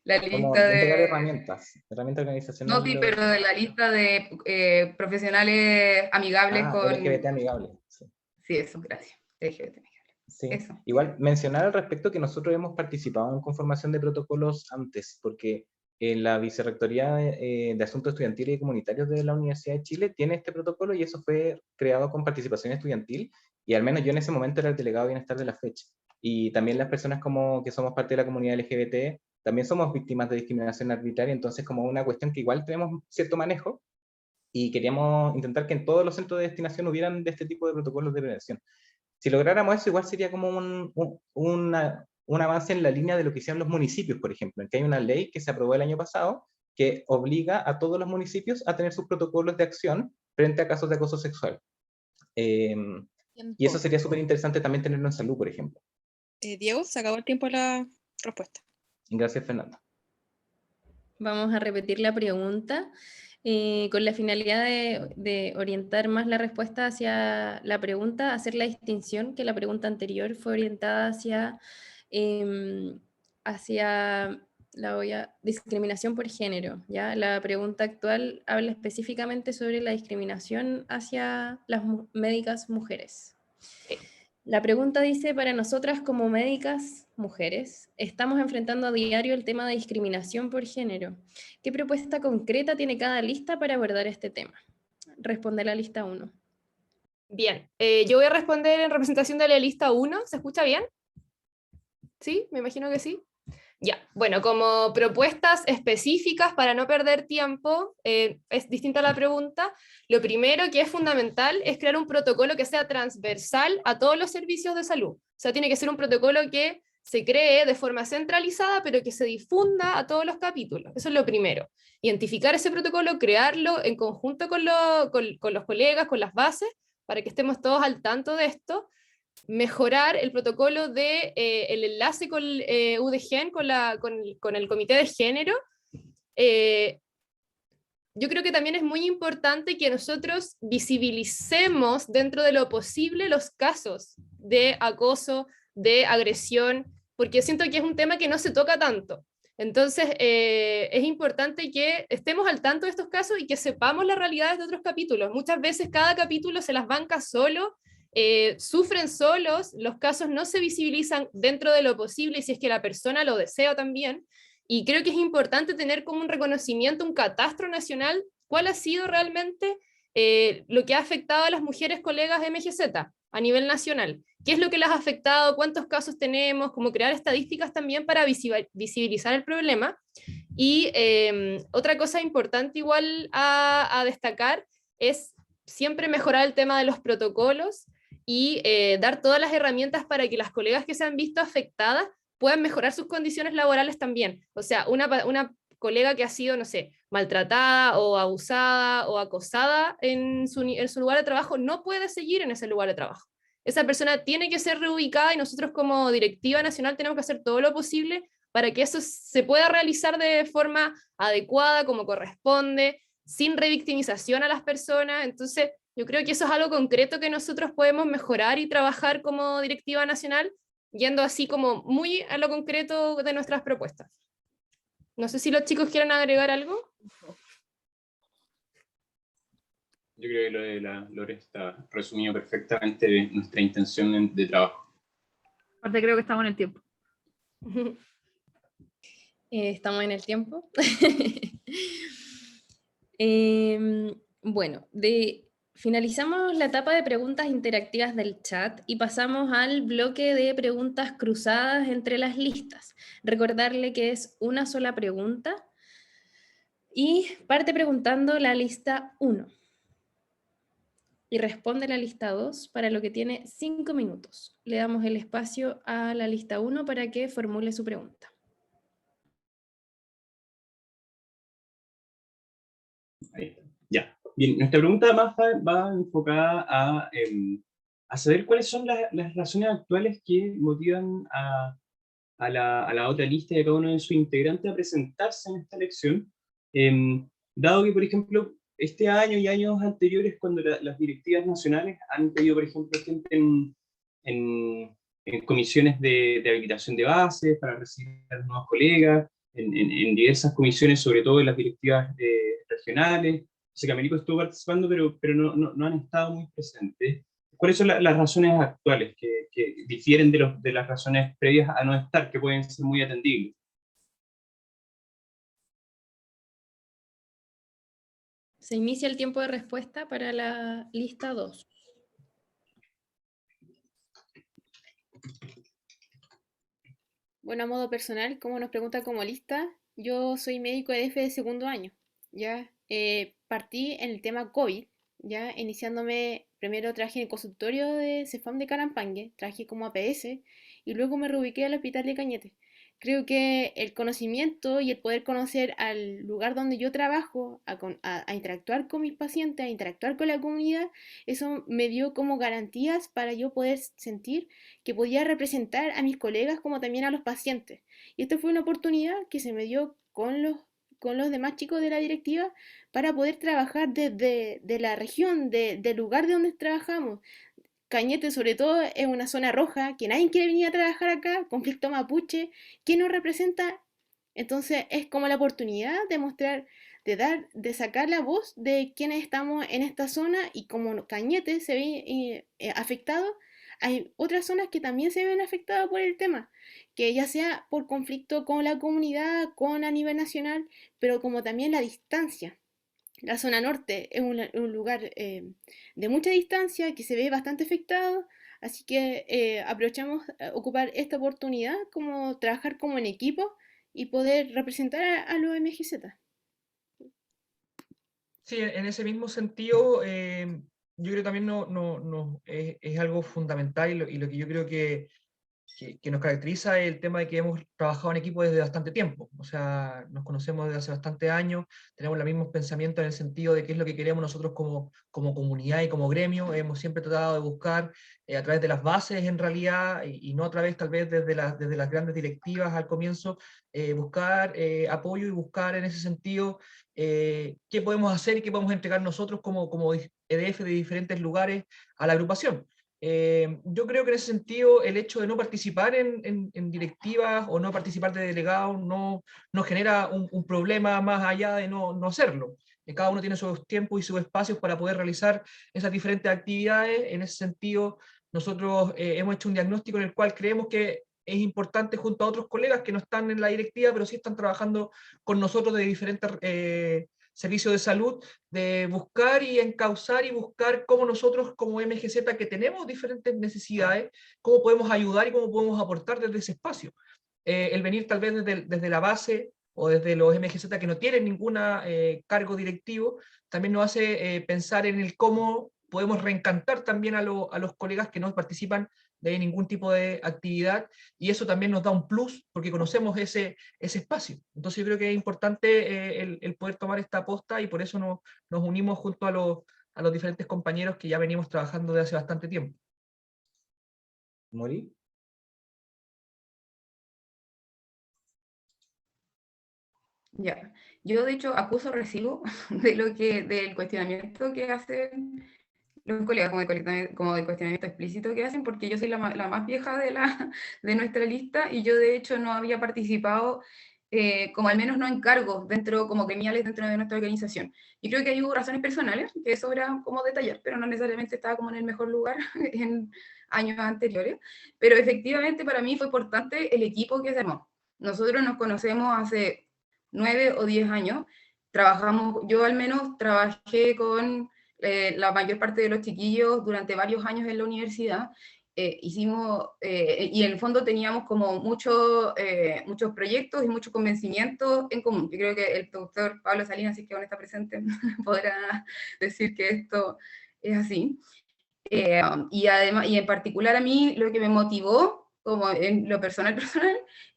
La Como lista entregar de... herramientas organizacionales. No, sí, pero de la lista de profesionales amigables con... LGBT amigable. Sí, eso, gracias. LGBT amigable. Sí. Eso. Igual mencionar al respecto que nosotros hemos participado en conformación de protocolos antes, porque en la Vicerrectoría de Asuntos Estudiantiles y Comunitarios de la Universidad de Chile tiene este protocolo, y eso fue creado con participación estudiantil, y al menos yo en ese momento era el delegado de bienestar de la fecha. Y también las personas como que somos parte de la comunidad LGBT, también somos víctimas de discriminación arbitraria, entonces como una cuestión que igual tenemos cierto manejo, y queríamos intentar que en todos los centros de destinación hubieran de este tipo de protocolos de prevención. Si lográramos eso, igual sería como un avance en la línea de lo que hicieron los municipios, por ejemplo, en que hay una ley que se aprobó el año pasado que obliga a todos los municipios a tener sus protocolos de acción frente a casos de acoso sexual. Y eso sería súper interesante también tenerlo en salud, por ejemplo. Diego, se acabó el tiempo de la respuesta. Gracias, Fernanda. Vamos a repetir la pregunta con la finalidad de orientar más la respuesta hacia la pregunta, hacer la distinción que la pregunta anterior fue orientada hacia discriminación por género, ¿ya? La pregunta actual habla específicamente sobre la discriminación hacia las médicas mujeres. La pregunta dice: para nosotras como médicas mujeres, estamos enfrentando a diario el tema de discriminación por género. ¿Qué propuesta concreta tiene cada lista para abordar este tema? Responde la lista 1. Bien, yo voy a responder en representación de la lista 1. ¿Se escucha bien? ¿Sí? Me imagino que sí. Ya, bueno, como propuestas específicas para no perder tiempo, es distinta la pregunta. Lo primero que es fundamental es crear un protocolo que sea transversal a todos los servicios de salud. O sea, tiene que ser un protocolo que se cree de forma centralizada, pero que se difunda a todos los capítulos. Eso es lo primero. Identificar ese protocolo, crearlo en conjunto con los colegas, con las bases, para que estemos todos al tanto de esto. Mejorar el protocolo de el enlace con UDGen, con el comité de género. Yo creo que también es muy importante que nosotros visibilicemos dentro de lo posible los casos de acoso, de agresión, porque siento que es un tema que no se toca tanto. Entonces, es importante que estemos al tanto de estos casos y que sepamos las realidades de otros capítulos. Muchas veces cada capítulo se las banca solo, sufren solos, los casos no se visibilizan dentro de lo posible, y si es que la persona lo desea también. Y creo que es importante tener como un reconocimiento, un catastro nacional, cuál ha sido realmente lo que ha afectado a las mujeres colegas de MGZ a nivel nacional. ¿Qué es lo que las ha afectado? ¿Cuántos casos tenemos? Como crear estadísticas también para visibilizar el problema. Y otra cosa importante igual a destacar es siempre mejorar el tema de los protocolos y dar todas las herramientas para que las colegas que se han visto afectadas puedan mejorar sus condiciones laborales también. O sea, una colega que ha sido, no sé, maltratada o abusada o acosada en su lugar de trabajo no puede seguir en ese lugar de trabajo. Esa persona tiene que ser reubicada y nosotros como directiva nacional tenemos que hacer todo lo posible para que eso se pueda realizar de forma adecuada, como corresponde, sin revictimización a las personas. Entonces, yo creo que eso es algo concreto que nosotros podemos mejorar y trabajar como directiva nacional, yendo así como muy a lo concreto de nuestras propuestas. No sé si los chicos quieren agregar algo. Yo creo que lo de la Lore está resumido perfectamente de nuestra intención de trabajo. Aparte creo que estamos en el tiempo. Estamos en el tiempo. Bueno, finalizamos la etapa de preguntas interactivas del chat y pasamos al bloque de preguntas cruzadas entre las listas. Recordarle que es una sola pregunta y parte preguntando la lista 1 y responde la lista 2, para lo que tiene 5 minutos. Le damos el espacio a la lista 1 para que formule su pregunta. Ahí está. Ya. Bien, nuestra pregunta más va enfocada a saber cuáles son las razones actuales que motivan a la otra lista y a cada uno de sus integrantes a presentarse en esta elección, dado que, por ejemplo, este año y años anteriores, cuando las directivas nacionales han pedido, por ejemplo, gente en comisiones de habilitación de bases para recibir a los nuevos colegas, en diversas comisiones, sobre todo en las directivas regionales. O sea, que Américo estuvo participando, pero no han estado muy presentes. ¿Cuáles son las razones actuales que difieren de las razones previas a no estar, que pueden ser muy atendibles? Se inicia el tiempo de respuesta para la lista 2. Bueno, a modo personal, como nos pregunta como lista, yo soy médico EDF de segundo año, ¿ya? Partí en el tema COVID, ya iniciándome, primero trabajé en el consultorio de Cefam de Carampangue, trabajé como APS, y luego me reubiqué al hospital de Cañete. Creo que el conocimiento y el poder conocer al lugar donde yo trabajo, a interactuar con mis pacientes, a interactuar con la comunidad, eso me dio como garantías para yo poder sentir que podía representar a mis colegas como también a los pacientes. Y esta fue una oportunidad que se me dio con los demás chicos de la directiva para poder trabajar desde de la región, del lugar de donde trabajamos. Cañete sobre todo es una zona roja, que nadie quiere venir a trabajar acá, conflicto mapuche, ¿quién nos representa? Entonces es como la oportunidad de mostrar, de sacar la voz de quienes estamos en esta zona, y como Cañete se ve afectado, hay otras zonas que también se ven afectadas por el tema, que ya sea por conflicto con la comunidad, con a nivel nacional, pero como también la distancia. La zona norte es un lugar de mucha distancia que se ve bastante afectado, así que aprovechamos ocupar esta oportunidad como trabajar como en equipo y poder representar a los MGZ. Sí, en ese mismo sentido, yo creo también es algo fundamental, y lo que yo creo que nos caracteriza es el tema de que hemos trabajado en equipo desde bastante tiempo. O sea, nos conocemos desde hace bastante años, tenemos los mismos pensamientos en el sentido de qué es lo que queremos nosotros como comunidad y como gremio. Hemos siempre tratado de buscar a través de las bases, en realidad, y no a través tal vez desde las grandes directivas al comienzo, buscar apoyo y buscar en ese sentido qué podemos hacer y qué podemos entregar nosotros como EDF de diferentes lugares a la agrupación. Yo creo que en ese sentido el hecho de no participar en directivas o no participar de delegados no genera un problema más allá de no hacerlo. Cada uno tiene sus tiempos y sus espacios para poder realizar esas diferentes actividades. En ese sentido, nosotros hemos hecho un diagnóstico en el cual creemos que es importante, junto a otros colegas que no están en la directiva, pero sí están trabajando con nosotros de diferentes servicios de salud, de buscar y encauzar y buscar cómo nosotros como MGZ, que tenemos diferentes necesidades, cómo podemos ayudar y cómo podemos aportar desde ese espacio. El venir tal vez desde la base o desde los MGZ que no tienen ningún cargo directivo, también nos hace pensar en el cómo podemos reencantar también a los colegas que no participan de ningún tipo de actividad, y eso también nos da un plus porque conocemos ese espacio. Entonces yo creo que es importante el poder tomar esta aposta, y por eso nos unimos junto a los diferentes compañeros que ya venimos trabajando desde hace bastante tiempo. ¿Mori? Ya, yo de hecho acuso recibo del cuestionamiento que hacen los colegas, como del cuestionamiento explícito que hacen, porque yo soy la más vieja de nuestra lista, y yo de hecho no había participado, como al menos no en cargos como gremiales dentro de nuestra organización. Y creo que ahí hubo razones personales, que sobra como detallar, pero no necesariamente estaba como en el mejor lugar en años anteriores. Pero efectivamente para mí fue importante el equipo que se armó. Nosotros nos conocemos hace 9 o 10 años, yo al menos trabajé con la mayor parte de los chiquillos durante varios años en la universidad. Y en el fondo teníamos como muchos proyectos y muchos convencimientos en común. Yo creo que el doctor Pablo Salinas, si es que aún está presente, podrá decir que esto es así. Y además, y en particular a mí, lo que me motivó, como en lo personal,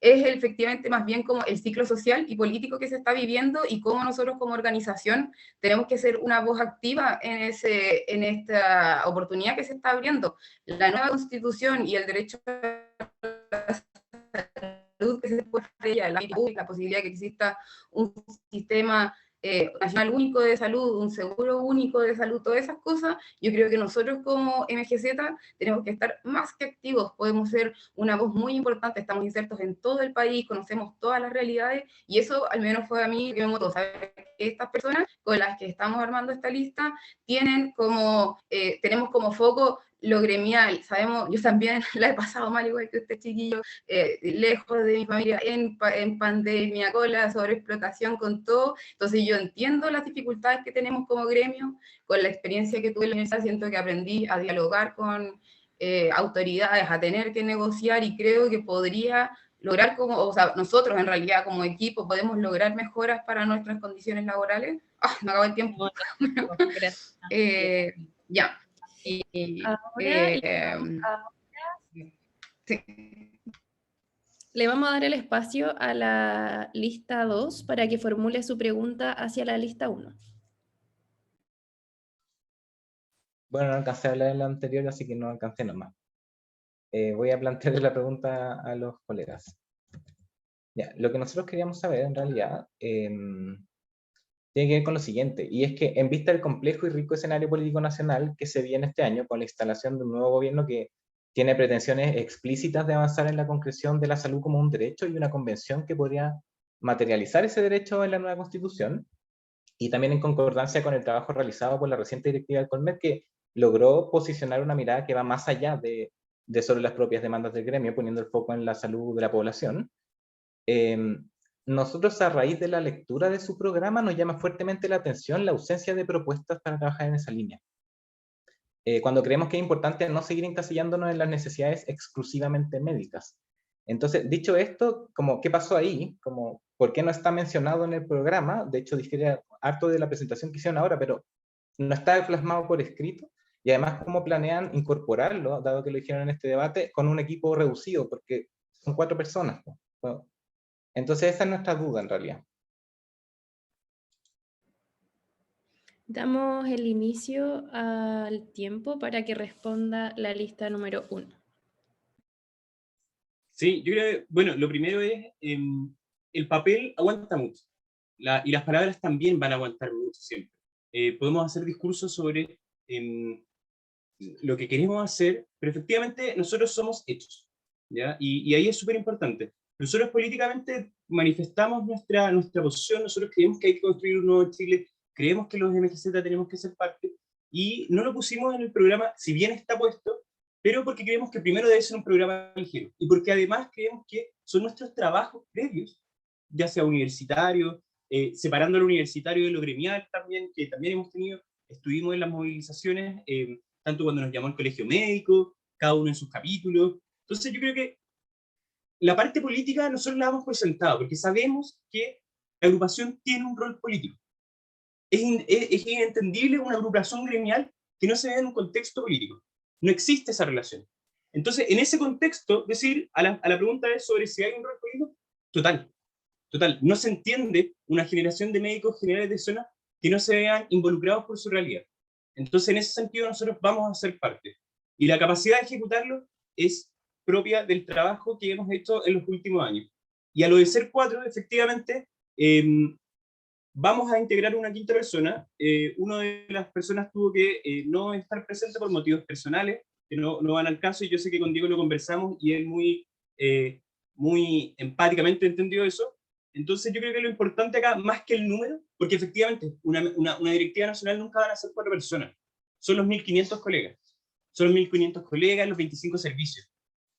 es efectivamente más bien como el ciclo social y político que se está viviendo, y cómo nosotros como organización tenemos que ser una voz activa en esta oportunidad que se está abriendo. La nueva Constitución y el derecho a la salud que se puede hacer, la posibilidad de que exista un sistema nacional único de salud, un seguro único de salud, todas esas cosas, yo creo que nosotros como MGZ tenemos que estar más que activos, podemos ser una voz muy importante, estamos insertos en todo el país, conocemos todas las realidades, y eso al menos fue a mí que me motivó, saber que estas personas con las que estamos armando esta lista tenemos como foco lo gremial. Sabemos, yo también la he pasado mal igual que usted, chiquillo, lejos de mi familia, en pandemia, con la sobreexplotación, con todo. Entonces yo entiendo las dificultades que tenemos como gremio. Con la experiencia que tuve en la universidad, siento que aprendí a dialogar con autoridades, a tener que negociar, y creo que podría lograr, nosotros en realidad como equipo podemos lograr mejoras para nuestras condiciones laborales. Me acabó el tiempo. Ya. Sí. Le vamos a dar el espacio a la lista 2 para que formule su pregunta hacia la lista 1. Bueno, no alcancé a hablar en la anterior, así que no alcancé nomás. Voy a plantearle la pregunta a los colegas. Ya, lo que nosotros queríamos saber, en realidad, tiene que ver con lo siguiente, y es que en vista del complejo y rico escenario político nacional que se viene este año, con la instalación de un nuevo gobierno que tiene pretensiones explícitas de avanzar en la concreción de la salud como un derecho, y una convención que podría materializar ese derecho en la nueva Constitución, y también en concordancia con el trabajo realizado por la reciente directiva del Colmet, que logró posicionar una mirada que va más allá de sobre las propias demandas del gremio, poniendo el foco en la salud de la población. Nosotros, a raíz de la lectura de su programa, nos llama fuertemente la atención la ausencia de propuestas para trabajar en esa línea. Cuando creemos que es importante no seguir encasillándonos en las necesidades exclusivamente médicas. Entonces, dicho esto, ¿qué pasó ahí? ¿Por qué no está mencionado en el programa? De hecho, difiere harto de la presentación que hicieron ahora, pero no está plasmado por escrito. Y además, ¿cómo planean incorporarlo, dado que lo dijeron en este debate, con un equipo reducido? Porque son 4 personas. Bueno, entonces, esa es nuestra duda, en realidad. Damos el inicio al tiempo para que responda la lista número 1. Sí, yo creo que, bueno, lo primero es, el papel aguanta mucho, y las palabras también van a aguantar mucho siempre. Podemos hacer discursos sobre lo que queremos hacer, pero efectivamente nosotros somos hechos, ¿ya? Y ahí es súper importante. Nosotros políticamente manifestamos nuestra posición, nosotros creemos que hay que construir un nuevo Chile, creemos que los MGZ tenemos que ser parte, y no lo pusimos en el programa, si bien está puesto, pero porque creemos que primero debe ser un programa ligero, y porque además creemos que son nuestros trabajos previos, ya sea universitario, separando lo universitario de lo gremial también, que también hemos tenido, estuvimos en las movilizaciones, tanto cuando nos llamó el colegio médico, cada uno en sus capítulos. Entonces yo creo que la parte política nosotros la damos por sentado, porque sabemos que la agrupación tiene un rol político. Es inentendible una agrupación gremial que no se ve en un contexto político. No existe esa relación. Entonces, en ese contexto, decir, a la pregunta es sobre si hay un rol político, total. No se entiende una generación de médicos generales de zona que no se vean involucrados por su realidad. Entonces, en ese sentido, nosotros vamos a ser parte. Y la capacidad de ejecutarlo es propia del trabajo que hemos hecho en los últimos años. Y a lo de ser 4, efectivamente, vamos a integrar una quinta persona. Una de las personas tuvo que no estar presente por motivos personales, que no van al caso, y yo sé que con Diego lo conversamos, y él muy empáticamente entendió eso. Entonces yo creo que lo importante acá, más que el número, porque efectivamente una directiva nacional nunca van a ser 4 personas, son los 1.500 colegas, los 25 servicios.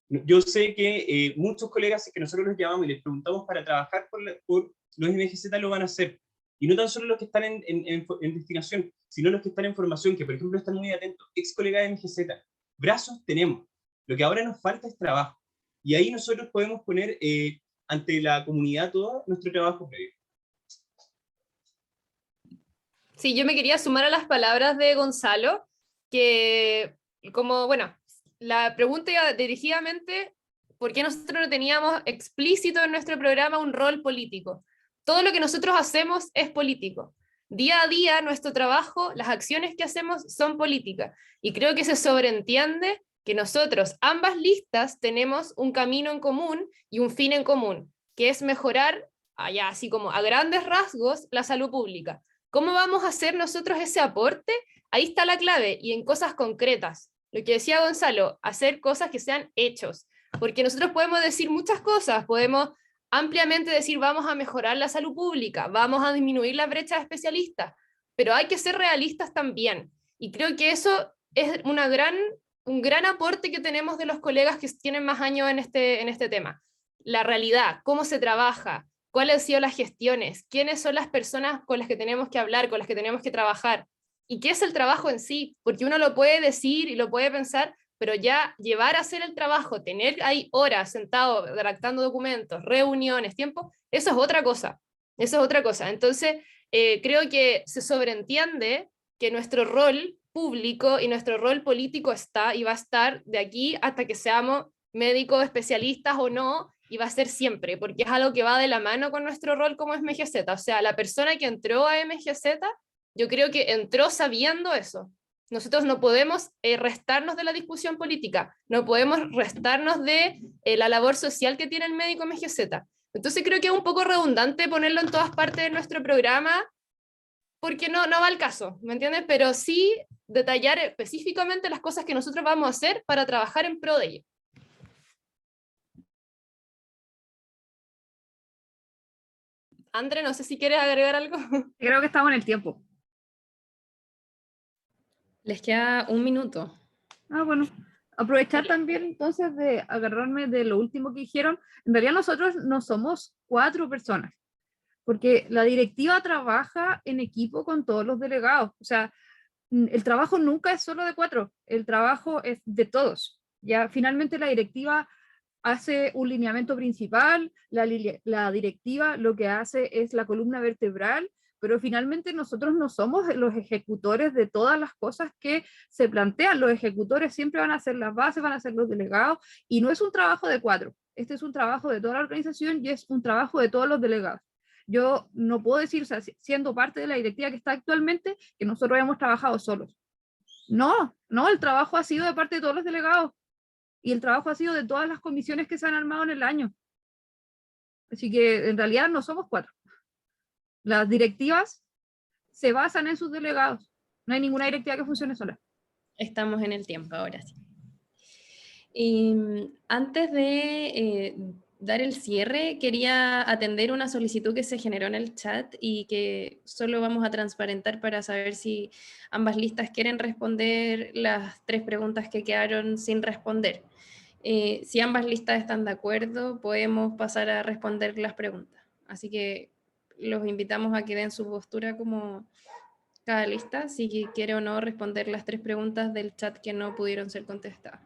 Yo sé que muchos colegas que nosotros los llamamos y les preguntamos para trabajar por los MGZ lo van a hacer, y no tan solo los que están en investigación, sino los que están en formación, que por ejemplo están muy atentos, ex colegas de MGZ, brazos tenemos, lo que ahora nos falta es trabajo, y ahí nosotros podemos poner ante la comunidad toda nuestro trabajo previo. Sí, yo me quería sumar a las palabras de Gonzalo, que como, bueno, la pregunta iba dirigidamente, ¿por qué nosotros no teníamos explícito en nuestro programa un rol político? Todo lo que nosotros hacemos es político. Día a día nuestro trabajo, las acciones que hacemos son políticas, y creo que se sobreentiende que nosotros, ambas listas, tenemos un camino en común y un fin en común, que es mejorar, allá así como a grandes rasgos, la salud pública. ¿Cómo vamos a hacer nosotros ese aporte? Ahí está la clave, y en cosas concretas. Lo que decía Gonzalo, hacer cosas que sean hechos, porque nosotros podemos decir muchas cosas, podemos ampliamente decir vamos a mejorar la salud pública, vamos a disminuir la brecha de especialistas, pero hay que ser realistas también, y creo que eso es un gran aporte que tenemos de los colegas que tienen más años en este tema. La realidad, cómo se trabaja, cuáles han sido las gestiones, quiénes son las personas con las que tenemos que hablar, con las que tenemos que trabajar, y qué es el trabajo en sí, porque uno lo puede decir y lo puede pensar, pero ya llevar a hacer el trabajo, tener ahí horas sentado redactando documentos, reuniones, tiempo, eso es otra cosa, Entonces, creo que se sobreentiende que nuestro rol público y nuestro rol político está y va a estar de aquí hasta que seamos médicos especialistas o no, y va a ser siempre, porque es algo que va de la mano con nuestro rol como MGZ. O sea, la persona que entró a MGZ, yo creo que entró sabiendo eso. Nosotros no podemos restarnos de la discusión política, no podemos restarnos de la labor social que tiene el médico MGZ. Entonces creo que es un poco redundante ponerlo en todas partes de nuestro programa, porque no va al caso, ¿me entiendes? Pero sí detallar específicamente las cosas que nosotros vamos a hacer para trabajar en pro de ello. André, no sé si quieres agregar algo. Creo que estamos en el tiempo. Les queda 1 minuto. Bueno, aprovechar también entonces de agarrarme de lo último que dijeron. En realidad nosotros no somos 4 personas, porque la directiva trabaja en equipo con todos los delegados. O sea, el trabajo nunca es solo de 4, el trabajo es de todos. Ya finalmente la directiva hace un lineamiento principal, la directiva lo que hace es la columna vertebral, pero finalmente nosotros no somos los ejecutores de todas las cosas que se plantean. Los ejecutores siempre van a ser las bases, van a ser los delegados, y no es un trabajo de 4, este es un trabajo de toda la organización y es un trabajo de todos los delegados. Yo no puedo decir, o sea, siendo parte de la directiva que está actualmente, que nosotros hemos trabajado solos. No, el trabajo ha sido de parte de todos los delegados, y el trabajo ha sido de todas las comisiones que se han armado en el año. Así que en realidad no somos 4. Las directivas se basan en sus delegados. No hay ninguna directiva que funcione sola. estamos en el tiempo, ahora sí. Y antes de dar el cierre, quería atender una solicitud que se generó en el chat y que solo vamos a transparentar para saber si ambas listas quieren responder las 3 preguntas que quedaron sin responder. Si ambas listas están de acuerdo, podemos pasar a responder las preguntas. Así que los invitamos a que den su postura como cada lista, si quiere o no responder las 3 preguntas del chat que no pudieron ser contestadas.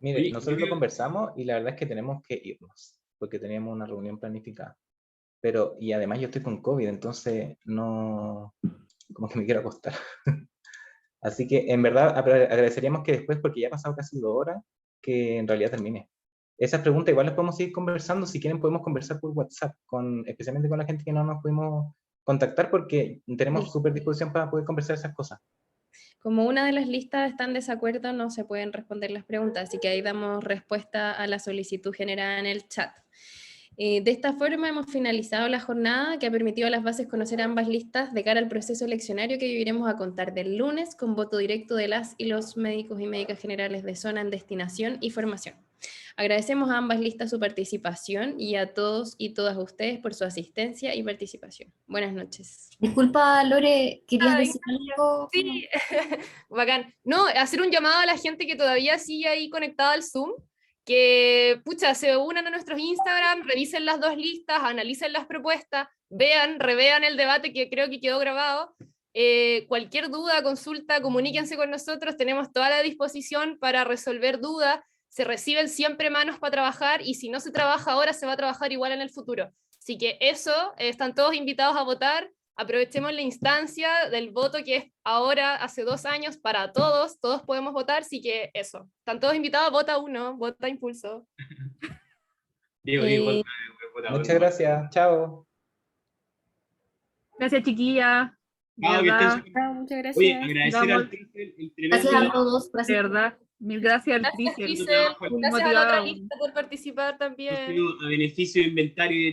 Mire, Oye, nosotros lo conversamos y la verdad es que tenemos que irnos, porque teníamos una reunión planificada. Pero, y además yo estoy con COVID, entonces no, como que me quiero acostar. Así que en verdad agradeceríamos que después, porque ya ha pasado casi 2 horas, que en realidad termine. Esas preguntas igual las podemos seguir conversando, si quieren podemos conversar por WhatsApp, especialmente con la gente que no nos pudimos contactar, porque tenemos súper disposición para poder conversar esas cosas. Como una de las listas está en desacuerdo, no se pueden responder las preguntas, así que ahí damos respuesta a la solicitud generada en el chat. De esta forma hemos finalizado la jornada que ha permitido a las bases conocer ambas listas de cara al proceso eleccionario que viviremos a contar del lunes con voto directo de las y los médicos y médicas generales de zona en destinación y formación. Agradecemos a ambas listas su participación y a todos y todas ustedes por su asistencia y participación. Buenas noches. Disculpa, Lore, ¿querías Ay, decir algo? sí, bacán. No, hacer un llamado a la gente que todavía sigue ahí conectada al Zoom, que, pucha, se unan a nuestros Instagram, revisen las 2 listas, analicen las propuestas, vean, revean el debate que creo que quedó grabado. Cualquier duda, consulta, comuníquense con nosotros, tenemos toda la disposición para resolver dudas, se reciben siempre manos para trabajar, y si no se trabaja ahora, se va a trabajar igual en el futuro. Así que eso, están todos invitados a votar. Aprovechemos la instancia del voto que es ahora, hace 2 años, para todos podemos votar, así que eso. Están todos invitados, vota uno, vota impulso. Diego, Muchas gracias, chao. Gracias, chiquilla. Chao, que estén súper- Chao, muchas gracias. Oye, agradecer Digamos- al Trícer el Gracias tremendo a todos. De Gracias. verdad. Mil gracias al Gracias, Trícer. Giselle, Muy gracias a la otra motivado. lista por participar también. a beneficio de inventario y de tiempo.